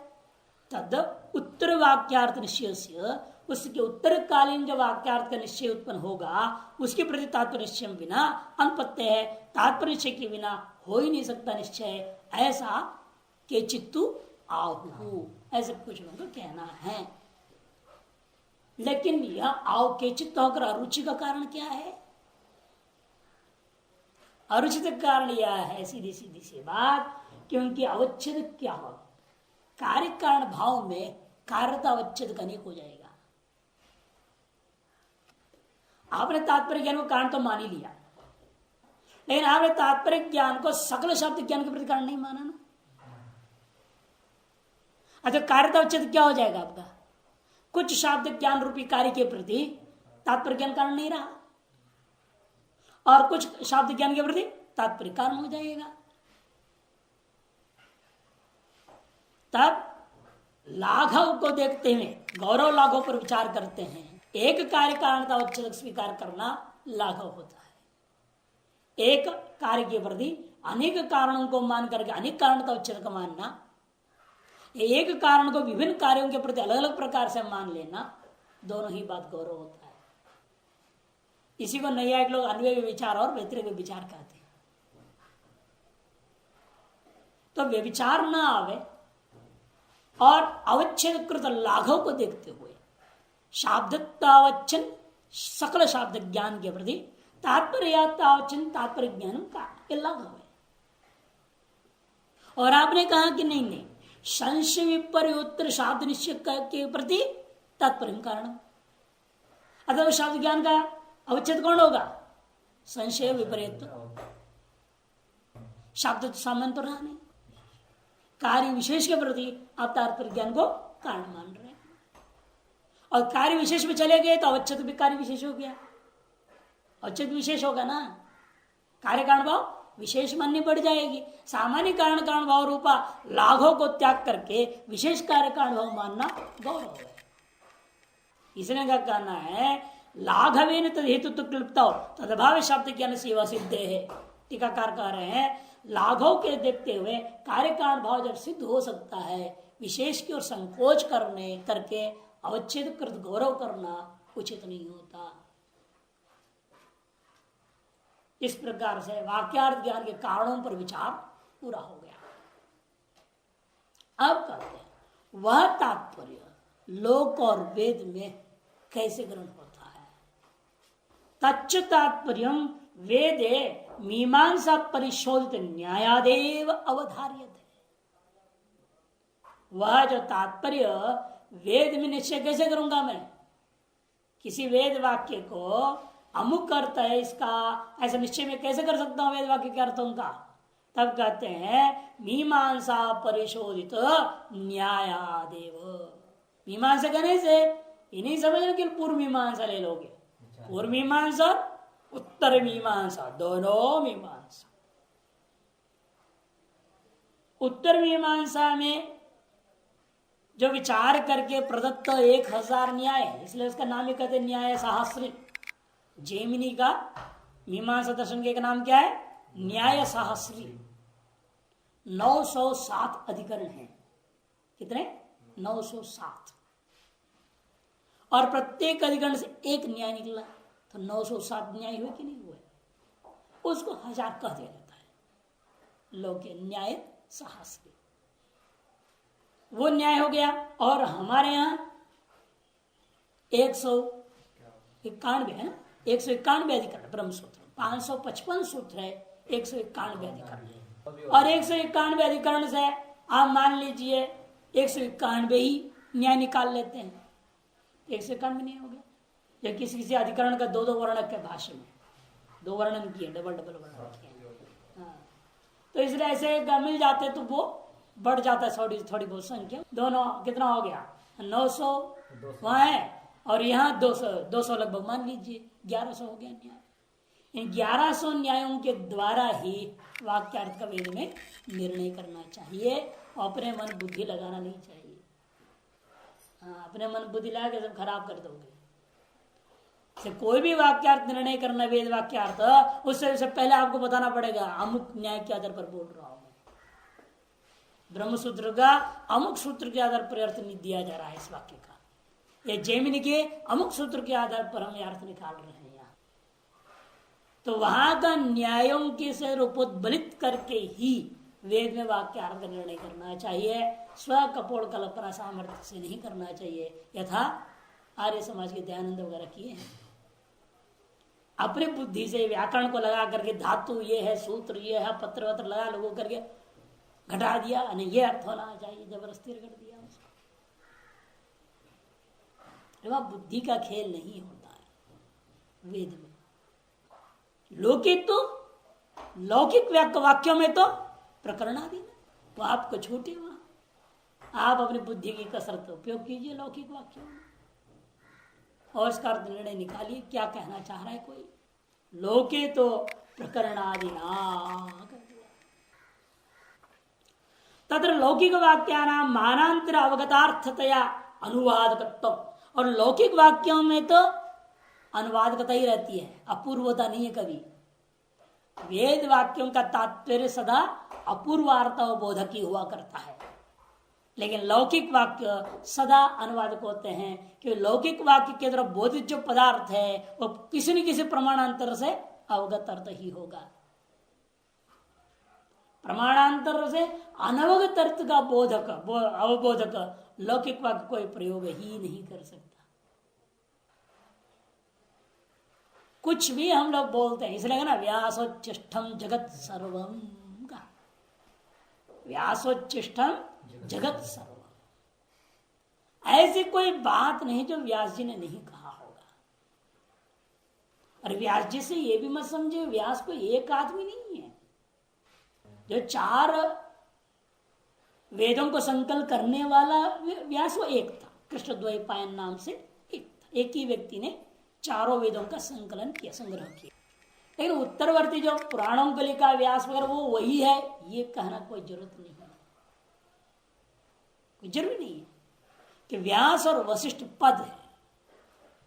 तद उत्तर वाक्यार्थ निश्चय से, उसके उत्तरकालीन जो वाक्यार्थ का निश्चय उत्पन्न होगा उसके प्रति तात्पर्य निश्चय बिना अनुपत्य है, तात्पर्य निश्चय के बिना हो ही नहीं सकता निश्चय। ऐसा के चित्तु आहु, ऐसे कुछ लोगों का कहना है। लेकिन यह आओ के चित्त होकर अरुचि का कारण क्या है? अरुचित कारण यह है, सीधी सीधी सी बात, क्योंकि अवच्छेद क्या हो, कार्य कारण भाव में कार्यता अवच्छेद अनेक हो जाएगा। आपने तात्पर्य ज्ञान को कारण तो मान ही लिया, लेकिन आपने तात्पर्य ज्ञान को सकल शब्द ज्ञान के प्रति कारण नहीं माना ना। अच्छा, कार्यता अवच्छेद क्या हो जाएगा आपका? कुछ शब्द ज्ञान रूपी कार्य के प्रति तात्पर्य ज्ञान कारण नहीं रहा और कुछ शब्द ज्ञान के प्रति तात्पर्य कारण हो जाएगा। तब लाघव को देखते हुए गौरव लाघव पर विचार करते हैं। एक कार्य कारणता अवच्छेद स्वीकार करना लाघव होता है। एक कार्य के प्रति अनेक कारणों को मान करके अनेक कारणता अवच्छेद का मानना, एक कारण को विभिन्न कार्यों के प्रति अलग अलग प्रकार से मान लेना, दोनों ही बात गौरव होता है। इसी को नैयायिक लोग अन्वय विचार और व्यतिरेक विचार कहते हैं। तो व्यभिचार न आवे और अवच्छेदकृत लाघव को देखते हुए शाब्दतावच्छन सकल शाब्द ज्ञान के प्रति तात्पर्यावच्छन तात्पर्य ज्ञान का लाघव है। और आपने कहा कि नहीं, संशय विपर्योत्तर शाब्द निश्चय के प्रति तात्पर्य कारण, अतः शाब्द ज्ञान का अवच्छेद कौन होगा? संशय विपर्यत्व। शब्द तो सामान्य तो रहा नहीं, कार्य विशेष के प्रति आप तात्पर्य ज्ञान को कारण मान रहे हैं और कार्य विशेष में चले गए तो अवच्छेद भी कार्य विशेष हो गया, अवच्छेद विशेष होगा ना। कार्य कारण भाव विशेष माननी पड़ जाएगी। सामान्य कारण कारण भाव रूपा लाघव को त्याग करके विशेष कार्य कारण भाव मानना गौरव है। इसने का कहना है लाघवेन तद हेतु क्लिप्त तदभाव शब्द ज्ञान सेवा सिद्ध है। टीकाकार कह रहे हैं लाघव के देखते हुए कार्य कारण भाव जब सिद्ध हो सकता है, विशेष की ओर संकोच करके अवच्छेद कृत गौरव करना उचित नहीं होता। इस प्रकार से वाक्यार्थ ज्ञान के कारणों पर विचार पूरा हो गया। अब कहते हैं वह तात्पर्य लोक और वेद में कैसे ग्रहण होता है। तच्च तात्पर्यम वेदे मीमांसा परिशोधित न्यायादेव अवधार्यते। वह जो तात्पर्य वेद में निश्चय कैसे करूंगा मैं, किसी वेद वाक्य को अमुक अर्थ है इसका, ऐसा निश्चय में कैसे कर सकता हूं वेद वाक्य के अर्थों का। तब कहते हैं मीमांसा परिशोधित न्यायादेव। मीमांसा करने से ये नहीं समझना कि पूर्व मीमांसा ले लोगे, पूर्व मीमांसा उत्तर मीमांसा दोनों मीमांसा। उत्तर मीमांसा में जो विचार करके प्रदत्त 1000 न्याय है, इसलिए उसका नाम ही कहते न्याय सहस्री। जैमिनी का मीमांसा दर्शन के नाम क्या है, न्याय सहस्री। 907 अधिकरण हैं। कितने? 907। और प्रत्येक अधिकरण से एक न्याय निकला तो 907 न्याय हुए कि नहीं हुए, उसको 1000 कह दिया जाता है। लोक न्याय सहस्री वो न्याय हो गया। और हमारे यहाँ 191 है ना, 191 अधिकरण ब्रह्मसूत्र, 555 सूत्र है, 191 अधिकरण है। और 191 अधिकरण से आप मान लीजिए 191 ही न्याय निकाल लेते हैं, 191 नहीं हो गया। या किसी किसी अधिकरण का 2-2 वर्णक के भाष्य में 2 वर्णन किए, डबल वर्णन किए। तो इसलिए ऐसे मिल जाते तो वो बढ़ जाता है थोड़ी बहुत संख्या। दोनों कितना हो गया, 900 वहां है और यहाँ 200 लगभग मान लीजिए 1100 हो गया न्याय। इन 1100 न्यायों के द्वारा ही वाक्यार्थ का वेद में निर्णय करना चाहिए, अपने मन बुद्धि लगाना नहीं चाहिए। अपने मन बुद्धि लगा के सब खराब कर दोगे। से कोई भी वाक्यार्थ निर्णय करना वेद वाक्यार्थ, उससे पहले आपको बताना पड़ेगा अमुक न्याय के आधार पर बोल रहा हूं। ब्रह्मसूत्र का अमुक सूत्र के आधार पर अर्थ नहीं दिया जा रहा है इस वाक्य का, ये जैमिनी के अमुक सूत्र के आधार पर हम अर्थ निकाल रहे हैं यहाँ। तो वहां का न्यायों के से रूपोद्बलित करके ही वेद में वाक्य अर्थ का निर्णय करना चाहिए, स्व कपोड़ कल्पना सामर्थ्य से नहीं करना चाहिए, यथा आर्य समाज के दयानंद वगैरह किए हैं। अपनी बुद्धि से व्याकरण को लगा करके धातु ये है, सूत्र ये है, पत्र वत्र लगा लोगों करके घटा दिया, नहीं ये अर्थ होना चाहिए, जबरदस्ती रगड़ दिया उसको। वह बुद्धि का खेल नहीं होता है वेद में। लौकिक वाक्यों में तो प्रकरणादि में वो आपको छूटे, वहां आप अपनी बुद्धि की कसरत उपयोग कीजिए लौकिक वाक्यों में और इसका अर्थ निर्णय निकालिए क्या कहना चाह रहा है कोई। लोके तो प्रकरणादि ना तत्र लौकिक वाक्यानां मानांतर अवगतार्थतया अनुवादकत्व। और लौकिक वाक्यों में तो अनुवादकता ही रहती है, अपूर्वता नहीं है कभी। वेद वाक्यों का तात्पर्य सदा अपूर्वार्थ बोधक ही हुआ करता है, लेकिन लौकिक वाक्य सदा अनुवादक होते हैं कि लौकिक वाक्य के द्वारा बोधित जो पदार्थ है वो किसी न किसी प्रमाणांतर से अवगत अर्थ ही होगा। प्रमाणांतर से अनवगत अर्थ का बोधक अवबोधक लौकिक वाक्य कोई प्रयोग ही नहीं कर सकता। कुछ भी हम लोग बोलते हैं इसलिए ना व्यासोच्चिष्टम जगत सर्वम का, व्यासोच्चिष्टम जगत सर्वम, ऐसी कोई बात नहीं जो व्यास जी ने नहीं कहा होगा। और व्यास जी से ये भी मत समझे व्यास कोई एक आदमी नहीं है, जो 4 वेदों को संकलन करने वाला व्यास वो एक था, कृष्णद्वैपायन नाम से एक था। एक ही व्यक्ति ने 4 वेदों का संकलन किया, संग्रह किया। लेकिन उत्तरवर्ती जो पुराणों को लिखा व्यास वगैरह वो वही है, ये कहना कोई जरूरत नहीं है, कोई जरूरी नहीं है कि व्यास और वशिष्ठ पद है।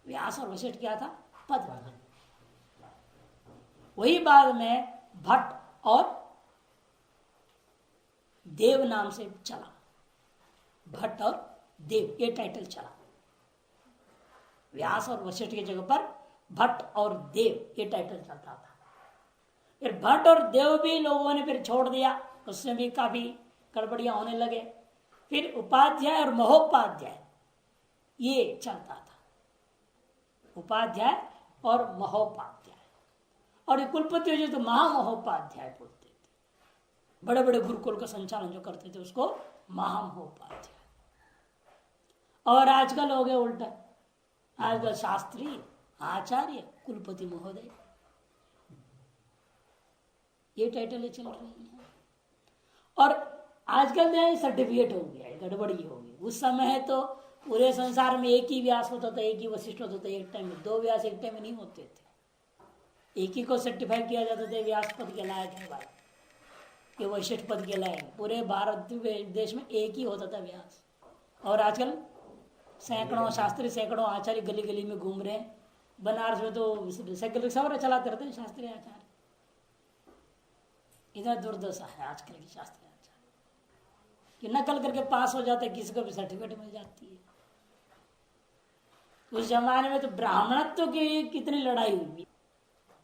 व्यास और वशिष्ठ क्या था? पद था। वही बाद में भट्ट और देव नाम से चला, भट्ट और देव ये टाइटल चला। व्यास और वशिष्ठ की जगह पर भट्ट और देव ये टाइटल चलता था। फिर भट्ट और देव भी लोगों ने फिर छोड़ दिया, उसमें भी काफी गड़बड़ियां होने लगे। फिर उपाध्याय और महोपाध्याय ये चलता था, उपाध्याय और महोपाध्याय। और ये कुलपति जो तो महामहोपाध्याय बोलते थे, बड़े बड़े गुरुकुल का संचालन जो करते थे उसको महामहोपाध्याय। और आजकल हो गया उल्टा, आजकल शास्त्री, आचार्य, कुलपति महोदय, ये टाइटल चल रही है। और आजकल जो सर्टिफिकेट हो गया, गड़बड़ी हो गई। उस समय तो पूरे संसार में एक ही व्यास होता था, एक ही वशिष्ठ होता था, एक टाइम में। दो व्यास एक टाइम में नहीं होते थे, एक ही को सर्टिफाई किया जाता था व्यास पद के लायक है भाई, ये वशिष्ठ पद के लायक। पूरे भारत देश में एक ही होता था व्यास। और आजकल सैकड़ों शास्त्री, सैकड़ों आचार्य गली गली में घूम रहे हैं। बनारस में तो साइकिल रिक्शा वगैरह चलाते रहते हैं शास्त्री आचार्य। इधर दुर्दशा है आजकल की शास्त्री आचार्य कि नकल करके पास हो जाता है, किसी को भी सर्टिफिकेट मिल जाती है। उस जमाने में तो ब्राह्मणत्व की कितनी लड़ाई हुई।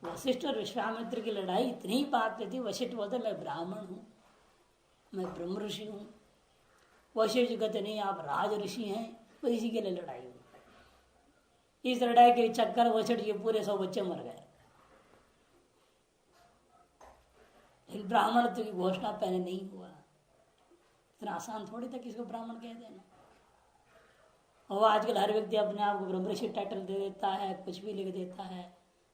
वशिष्ठ और विश्वामित्र की लड़ाई इतनी बात पे थी। वशिष्ठ बोलते मैं ब्राह्मण हूँ, मैं ब्रह्म ऋषि हूँ। वशिष्ठ कहते नहीं आप राज ऋषि हैं। तो इसी के लिए लड़ाई हुई। इस लड़ाई के चक्कर वशिष्ठ के पूरे 100 बच्चे मर गए। लेकिन ब्राह्मणत्व की घोषणा पहले नहीं हुआ। इतना आसान थोड़ी था किसी को ब्राह्मण कह देना। और आजकल हर व्यक्ति अपने आप को ब्रह्म ऋषि टाइटल दे देता है, कुछ भी लिख देता है,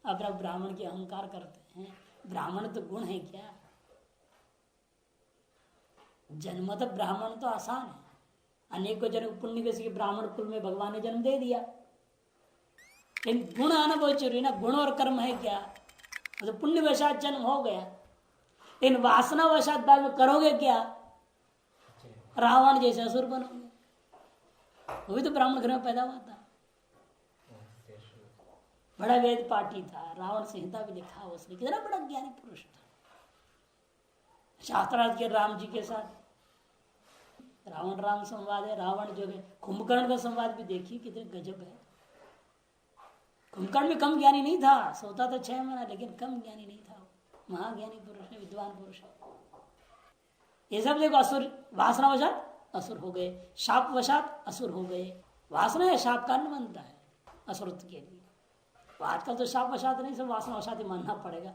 अपना ब्राह्मण की अहंकार करते हैं। ब्राह्मण तो गुण है क्या? जन्म तो ब्राह्मण तो आसान है। अनेकों जन्म पुण्य के ब्राह्मण कुल में भगवान ने जन्म दे दिया। लेकिन गुण आना बहुत जरूरी ना। गुण और कर्म है क्या? तो पुण्य वशात जन्म हो गया, इन वासना वशात बाद में करोगे क्या? रावण जैसे असुर बनोगे। वो भी तो ब्राह्मण घर में पैदा हुआ था, बड़ा वेद पाठी था, रावण संहिता भी लिखा उसने। कितना बड़ा ज्ञानी पुरुष था। शास्त्रार्थ के राम जी के साथ रावण राम संवाद है। रावण जो है कुंभकर्ण का संवाद भी देखिए, कितने गजब है। कुंभकर्ण भी कम ज्ञानी नहीं था, सोता तो 6 महीना, लेकिन कम ज्ञानी नहीं था। महाज्ञानी पुरुष है, विद्वान पुरुष है। ये सब देखो असुर, वासना वशात असुर हो गए, शाप वशात असुर हो गए। वासना है शाप कारण बनता है असुरत्व के लिए। तो आजकल तो शाप वशात नहीं, सब वासना वशात ही मानना पड़ेगा।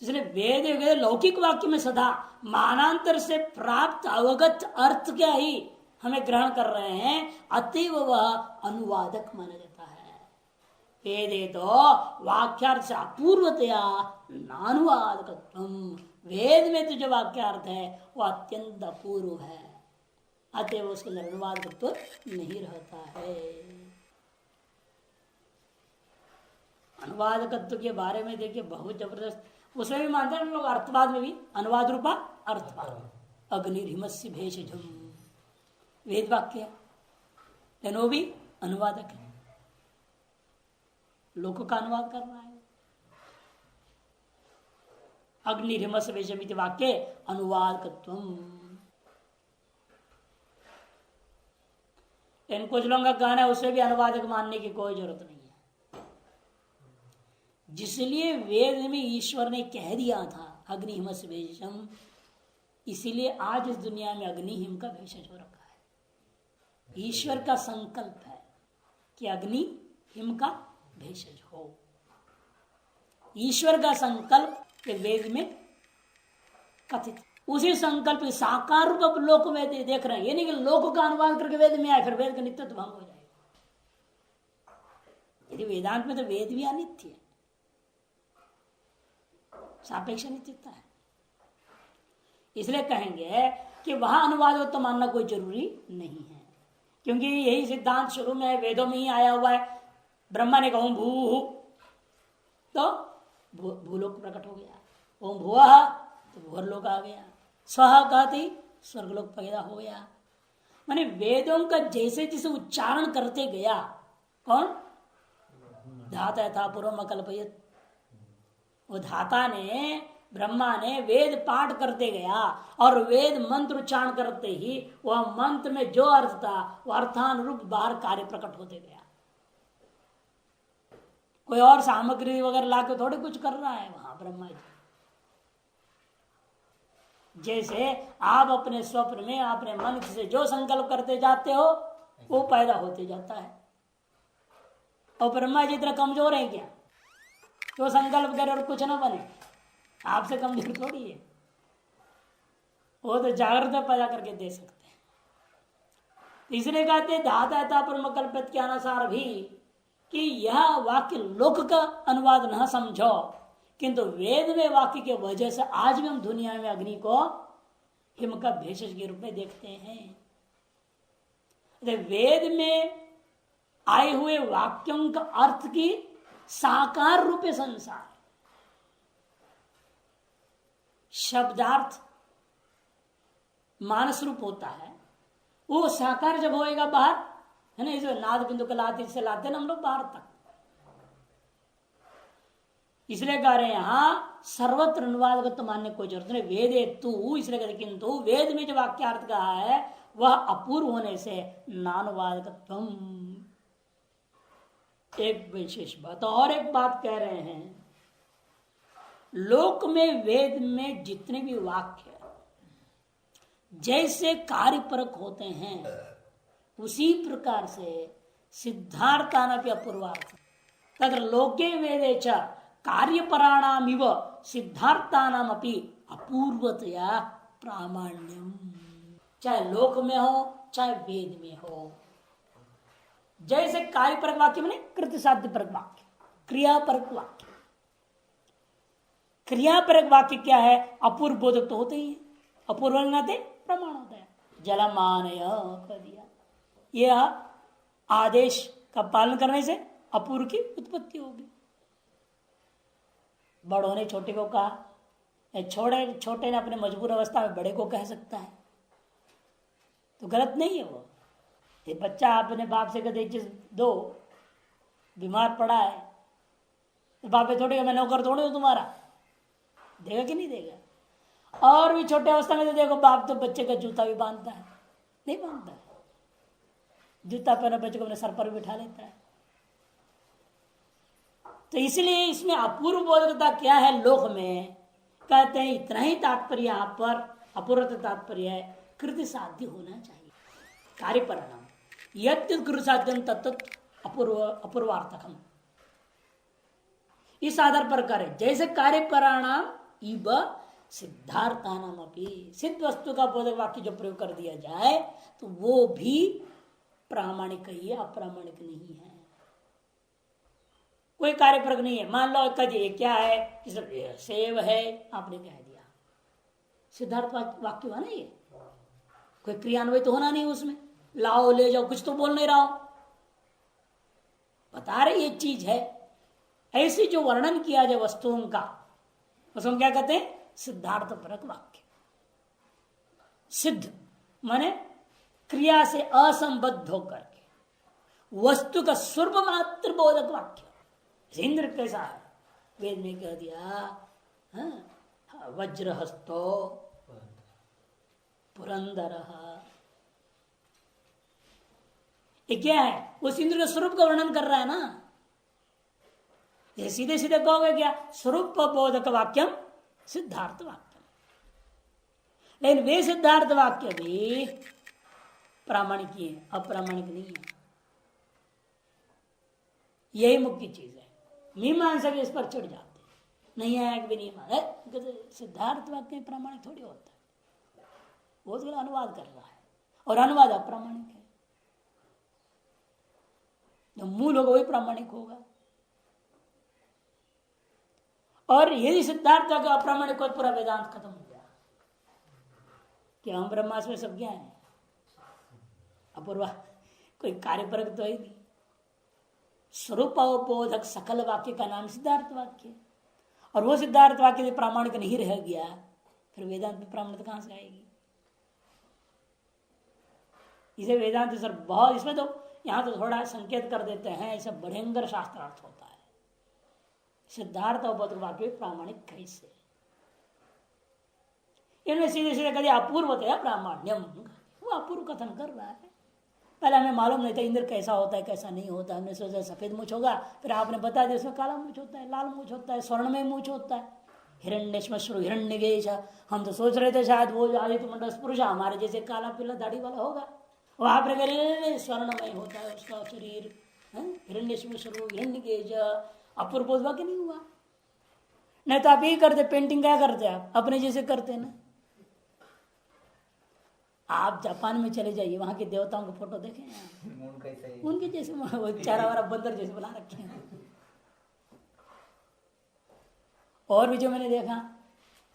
इसलिए वेद लौकिक वाक्य में सदा मानांतर से प्राप्त अवगत अर्थ क्या ही हमें ग्रहण कर रहे हैं, अतएव वह अनुवादक माना जाता है। वेदे तो वाक्यार्थ से अपूर्वतया नानुवादकत्वम। वेद में तो जो वाक्यार्थ है वो अत्यंत अपूर्व है, अतएव उसके अंदर अनुवादकत्व नहीं रहता है। अनुवादकत्व के बारे में देखिए बहुत जबरदस्त, उसमें भी मानते हैं लोग अर्थवाद में भी अनुवाद रूपा अर्थवाद। अग्निरिमस्य भेषजम वेद वाक्य है, लेकिन वो भी अनुवादक है, लोगों का अनुवाद कर रहा है। अग्निरिमस्य भेषजम वाक्य अनुवादकत्वम। लेकिन कुछ लोगों का कहना है उसमें भी अनुवादक मानने की कोई जरूरत नहीं है। जिसलिए वेद में ईश्वर ने कह दिया था अग्निहिमस्य भेषजम, इसीलिए आज इस दुनिया में अग्निहिम का भेषज हो रखा है। ईश्वर का संकल्प है कि अग्नि हिम का भेषज हो। ईश्वर का संकल्प के वेद में कथित, उसी संकल्प साकार रूप लोक में देख रहे हैं। ये नहीं कि लोक का अनुवाद करके वेद में आए फिर वेद का नित्यत्व भंग हो जाएगा। यदि वेदांत में तो वेद भी अनित्य है, सापेक्ष नित्यता है। इसलिए कहेंगे कि वहां अनुवाद तो मानना कोई जरूरी नहीं है, क्योंकि यही सिद्धांत शुरू में वेदों में ही आया हुआ है। ब्रह्मा ने कहा ओम भू, तो भूलोक प्रकट हो गया। ओम भुवः, तो भूवर्लोक आ गया। स्वः कहते स्वर्गलोक पैदा हो गया। माने वेदों का जैसे जैसे उच्चारण करते गया, कौन? धाता था पूर्व अकल्पयत। वो धाता ने, ब्रह्मा ने वेद पाठ करते गया और वेद मंत्र उच्चारण करते ही वह मंत्र में जो अर्थ था वह अर्थानुरूप बाहर कार्य प्रकट होते गया। कोई और सामग्री वगैरह लाके थोड़े कुछ कर रहा है वहां ब्रह्मा जी। जैसे आप अपने स्वप्न में अपने मन से जो संकल्प करते जाते हो वो पैदा होते जाता है। और ब्रह्मा जी इतना कमजोर है क्या तो संकल्प करे और कुछ ना बने? आपसे कमजोर थोड़ी है, वो तो जागृत पैदा करके दे सकते हैं। तीसरे कहते धाता परमकल्पित के अनुसार भी कि यह वाक्य लोक का अनुवाद न समझो, किंतु वेद में वाक्य के वजह से आज भी हम दुनिया में अग्नि को हिम का भेषज के रूप में देखते हैं। वेद में आए हुए वाक्यों का अर्थ की साकार रूपे संसार, शब्दार्थ मानस रूप होता है, वो साकार जब होएगा बाहर, है ना, इस नाद बिंदु को लाते से लाते ना हम लोग बाहर तक। इसलिए कह रहे हैं यहां सर्वत्र अनुवाद मानने को जरूरत नहीं, वेदे तू, इसलिए कहते किंतु वेद में जो वाक्यार्थ कहा है वह अपूर्व होने से नानुवादकत्वम। एक विशेष बात और एक बात कह रहे हैं, लोक में वेद में जितने भी वाक्य जैसे कार्यपरक होते हैं उसी प्रकार से सिद्धार्थानपि अपूर्वार्थ तत्र लोके वेदे च कार्यपराणामिव सिद्धार्थानामपि अपूर्वतया प्रामाण्यम। चाहे लोक में हो चाहे वेद में हो, जैसे कार्यपरक वाक्य में कृत साध्य परक वाक्य, क्रियापरक वाक्य। क्रियापरक वाक्य क्या है? अपूर्व बोधक तो होते ही है, अपूर्व नाते प्रमाण होता है। जलमानय कर दिया, यह आदेश का पालन करने से अपूर्व की उत्पत्ति होगी। बड़ों ने छोटे को कहा, छोटे ने अपने मजबूर अवस्था में बड़े को कह सकता है, तो गलत नहीं है वो। ये बच्चा अपने बाप से कहते चीज दो, बीमार पड़ा है तो बाप पे थोड़ी मैं नौकर थोड़ी हूं तुम्हारा, देगा कि नहीं देगा? और भी छोटे अवस्था में तो देखो बाप तो बच्चे का जूता भी बांधता है, नहीं बांधता है, जूता पहना बच्चे को अपने सर पर बिठा लेता है। तो इसलिए इसमें अपूर्व बोधकता क्या है? लोक में कहते हैं इतना ही तात्पर्य, यहां पर अपूर्व तात्पर्य है कृत साध्य होना चाहिए, कार्य परिणाम यद साध्यम तत्त अपूर्वार्थकम। इस आधार पर करें जैसे कार्य परिणाम इव सिद्धार्थानाम अपनी, सिद्ध वस्तु का बोधक वाक्य जो प्रयोग कर दिया जाए तो वो भी प्रामाणिक ही है, अप्रामाणिक नहीं है। कोई कार्यपरक नहीं है। मान लो कहिए क्या है, सेव है, आपने कह दिया, सिद्धार्थ वाक्य हुआ ना ये, कोई क्रियान्वय तो होना नहीं उसमें, लाओ ले जाओ कुछ तो बोल नहीं रहा हो, बता रहे ये चीज है। ऐसे जो वर्णन किया जाए वस्तुओं का उसको क्या कहते हैं? सिद्धार्थ परक वाक्य। सिद्ध माने क्रिया से असंबद्ध होकर के वस्तु का स्वरूप मात्र बोधक वाक्य। इंद्र कैसा है? वेद में कह दिया वज्रहस्तो पुरंदर, ये क्या है? उस इंद्र के स्वरूप का वर्णन कर रहा है ना। ये सीधे सीधे कहोगे क्या? स्वरूप बोधक वाक्यम सिद्धार्थ वाक्यम। लेकिन वे सिद्धार्थ वाक्य भी प्रामाणिक ही है, अप्रामाणिक नहीं है। यही मुख्य चीज है। मीमांसा भी इस पर चढ़ जाते नहीं है कि नहीं मान, सिद्धार्थ वाक्य प्रामाणिक थोड़ी होता है, वो तो अनुवाद कर रहा है और अनुवाद अप्रामाणिक है। जो मूल होगा वही प्रामाणिक होगा। और यदि सिद्धार्थ का अप्रामाणिक हो पूरा वेदांत खत्म हो गया कि हम ब्रह्मास्म में सब ज्ञान है, अपूर्वा कोई कार्यपरक तो ही नहीं। स्वरूप बोधक सकल वाक्य का नाम सिद्धार्थ वाक्य, और वो सिद्धार्थ वाक्य यदि प्रामाणिक नहीं रह गया फिर वेदांत में प्रामाणिकता कहां से आएगी? इसे वेदांत सर बहुत, इसमें तो यहां तो थोड़ा संकेत कर देते हैं, इसे भयंकर शास्त्रार्थ होता है। सिद्धार्थ और बोधक वाक्य प्रामाणिक कैसे? इनमें सीधे सीधे कभी अपूर्वतया प्रामाण्यम, वो अपूर्व कथन कर रहा है। पहले हमें मालूम नहीं था इंद्र कैसा होता है कैसा नहीं होता, हमने सोचा सफेद मूछ होगा, फिर आपने बता दिया उसमें काला मूछ होता है, लाल मूछ होता है, स्वर्णमय मूछ होता है। हिरण्यश्मश्रु हिरण्यकेश, हम तो सोच रहे थे शायद वो आदित्य मंडल पुरुष हमारे जैसे काला पीला दाढ़ी वाला होगा, वहां पर स्वर्णमय होता है उसका शरीर, हिरण्यश्मश्रु हिरण्यकेश, अपूर्व बोध वाक्य नहीं हुआ। नहीं तो आप यही करते, पेंटिंग क्या करते आप अपने जैसे करते ना। आप जापान में चले जाइए, वहां के देवताओं के फोटो देखें, उनके जैसे वो चारा वारा बंदर जैसे बना रखे हैं। और भी जो मैंने देखा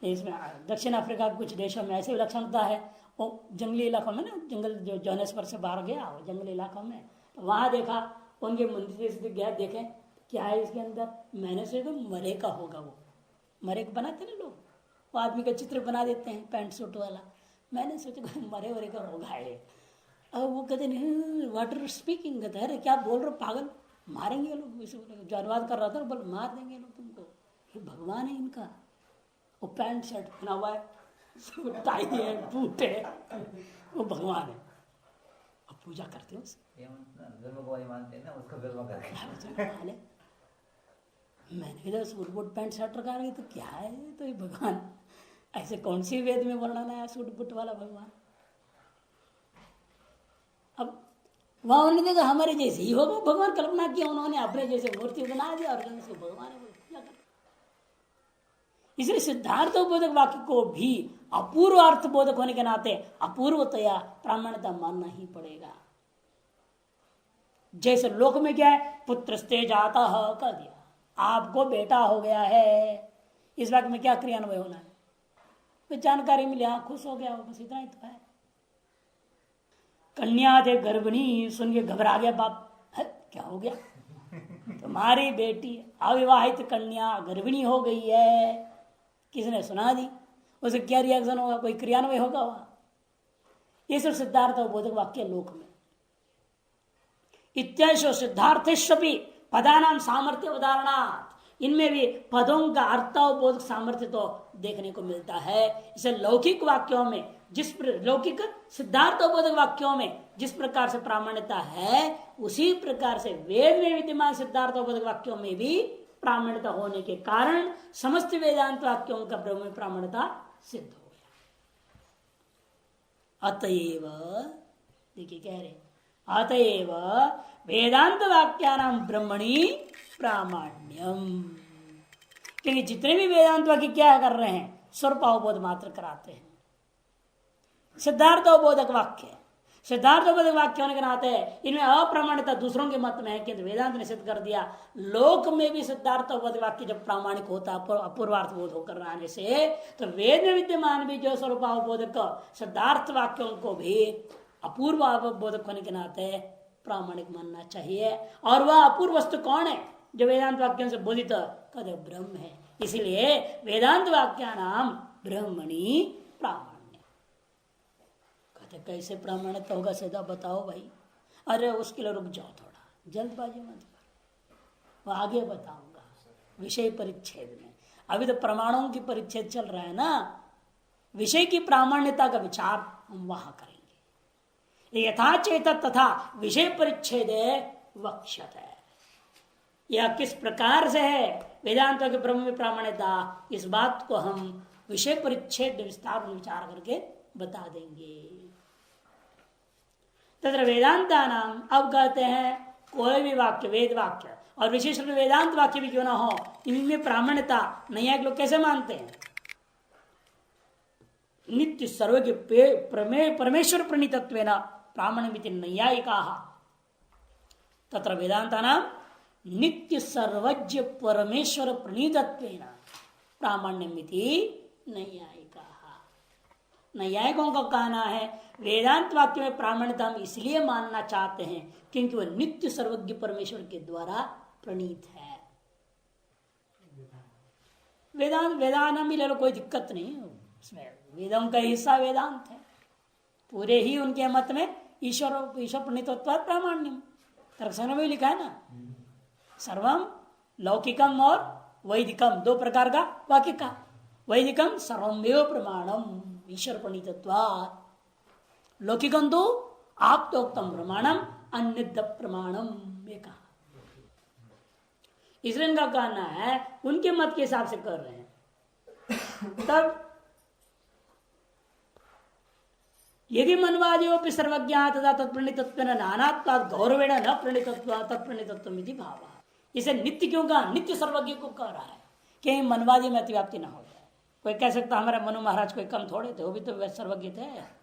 इसमें दक्षिण अफ्रीका के कुछ देशों में ऐसे लक्षण होता है, वो जंगली इलाकों में ना, जंगल जो जोहान्सबर्ग से बाहर गया वो जंगली इलाकों में, तो वहां देखा उनके मंदिर जैसे गया, देखें क्या है इसके अंदर, मैंने सोचा मरे का होगा, वो मरे का बनाते ना लोग, वो आदमी का चित्र बना देते हैं पैंट सूट वाला, मैंने सोचा मरे वरे का होगा है। अब वो कहते नहीं वाटर स्पीकिंग, कहते हैं क्या बोल रहे पागल, मारेंगे लोग, जो अनुवाद कर रहा था बोल मार देंगे लोग तुमको, ये भगवान है इनका, वो पैंट शर्ट पहना हुआ है, टाई है, बूट है, वो भगवान है। अब पूजा करते हो मानते हैं ना, उसका मैंने कहा सूट बूट पैंट शर्ट रखा रही तो क्या है, तो ये भगवान, ऐसे कौन सी वेद में वर्णन है सूट बूट वाला भगवान। अब वहां उन्होंने देखा हमारे जैसे ही होगा भगवान, कल्पना किया उन्होंने, अपने जैसे मूर्ति बना दिया और उसको भगवान है पूजा कर। इसलिए सिद्धार्थ बोधक वाक्य को भी अपूर्व अर्थ बोधक होने के नाते अपूर्वतया प्रामाण्यता मानना ही पड़ेगा। जैसे लोक में क्या है, पुत्रस्ते जाता कह दिया, आपको बेटा हो गया है, इस वाक्य में क्या क्रियान्वय होना है, तो जानकारी मिली, हाँ खुश हो गया, बस इतना ही तो है। कन्या थे गर्भिणी, सुन के घबरा गया बाप, है क्या हो गया, तुम्हारी बेटी अविवाहित कन्या गर्भिणी हो गई है, किसने सुना दी, उसे क्या रिएक्शन होगा, कोई क्रियान्वय होगा वहां। ये सब सिद्धार्थ बोधक वाक्य लोक में। इत्याशो सिद्धार्थेश्वपि पदानाम सामर्थ्य उदाहरणार्थ, इनमें भी पदों का अर्थावबोधक सामर्थ्य तो देखने को मिलता है। इसे लौकिक वाक्यों में लौकिक सिद्धार्थोबोधक वाक्यों में जिस प्रकार से प्रामाण्यता है, उसी प्रकार से वेद में विद्यमान सिद्धार्थोबोधक वाक्यों में भी प्रामाण्यता होने के कारण समस्त वेदांत वाक्यों का ब्रह्म में प्रामाण्यता सिद्ध हो गया। अतएव देखिए कह रहे, अतएव वेदांत वाक्यानाम ब्रह्मणि प्रामाण्यम, क्योंकि जितने भी वेदांत वाक्य क्या कर रहे हैं, स्वरूप अवबोध मात्र कराते हैं। सिद्धार्थ अवबोधक वाक्य, सिद्धार्थ अवबोधक वाक्य होने के नाते इनमें अप्रामाणिकता दूसरों के मत में है, किंतु वेदांत ने सिद्ध कर दिया लोक में भी सिद्धार्थ अवबोधक वाक्य जब प्रामाणिक होता अपूर्वार्थ बोध होकर रहने से, तो वेद में विद्यमान भी जो स्वरूप अवबोधक सिद्धार्थ वाक्यों को भी अपूर्व अवबोधक होने के नाते प्रामाणिक मानना चाहिए। और वह अपूर्व वस्तु कौन है जो वेदांत वाक्यों से बोधित कदे ब्रह्म है। इसलिए वेदांत वाक्या नाम ब्रह्मणि प्रामाण्य। कहते कैसे प्रामाणिक होगा सीधा बताओ भाई। अरे उसके लिए रुक जाओ, थोड़ा जल्दबाजी मत करो, वो आगे बताऊंगा विषय परिच्छेद में। अभी तो प्रमाणों की परिच्छेद चल रहा है ना, विषय की प्रामाण्यता का विचार हम वहां करेंगे। यथाचेत तथा विषय परिच्छेद वक्षत है, यह किस प्रकार से है वेदांत के ब्रह्म में प्रामाण्यता, इस बात को हम विषय परिच्छेद विस्तार में विचार करके बता देंगे। तथा वेदांता नाम, अब कहते हैं कोई भी वाक्य वेद वाक्य और विशेष रूप वेदांत वाक्य भी क्यों ना हो, इनमें प्रामाण्यता नैयायिक लोग कैसे मानते हैं, नित्य सर्वज्ञ परमेश्वर प्रणीतत्वेन प्रामाण्यमिति नैयायिकाः। तत्र वेदांता नाम नित्य सर्वज्ञ परमेश्वर प्रणीतत्वेन प्रामाण्यमिति नैयायिकाः। नैयायिकों का कहना है वेदांत वाक्य में प्रामाण्यता हम इसलिए मानना चाहते हैं क्योंकि वह नित्य सर्वज्ञ परमेश्वर के द्वारा प्रणीत है। वेदांत भी ले लो, कोई दिक्कत नहीं उसमें, वेदों का हिस्सा वेदांत है, पूरे ही उनके मत में ईश्वर प्रणीतत्व प्रामाण्यम। तर्कसंग्रह में लिखा है ना, सर्वम लौकिकम और वैदिकम, दो प्रकार का वाक्य का। वैदिकम सर्वमेव प्रमाणम ईश्वर प्रणीतत्वात्, लौकिकम तो आप्तोक्तम प्रमाणम अन्यद प्रमाणम में कहा। इसलिए इनका कहना है उनके मत के हिसाब से कर रहे हैं तब यदि मनवादियों सर्वज्ञा तथा तत्प्रणीतत्व नानात्मा गौरवेण न प्रणीतत्व तत्प्रणीतत्व भाव। इसे नित्य क्यों कहा? नित्य सर्वज्ञ को कह रहा है कि मनवादी में अतिव्याप्ति न हो जाए। कोई कह सकता हमारे मनु महाराज कोई कम थोड़े थे, वो भी तो सर्वज्ञ थे।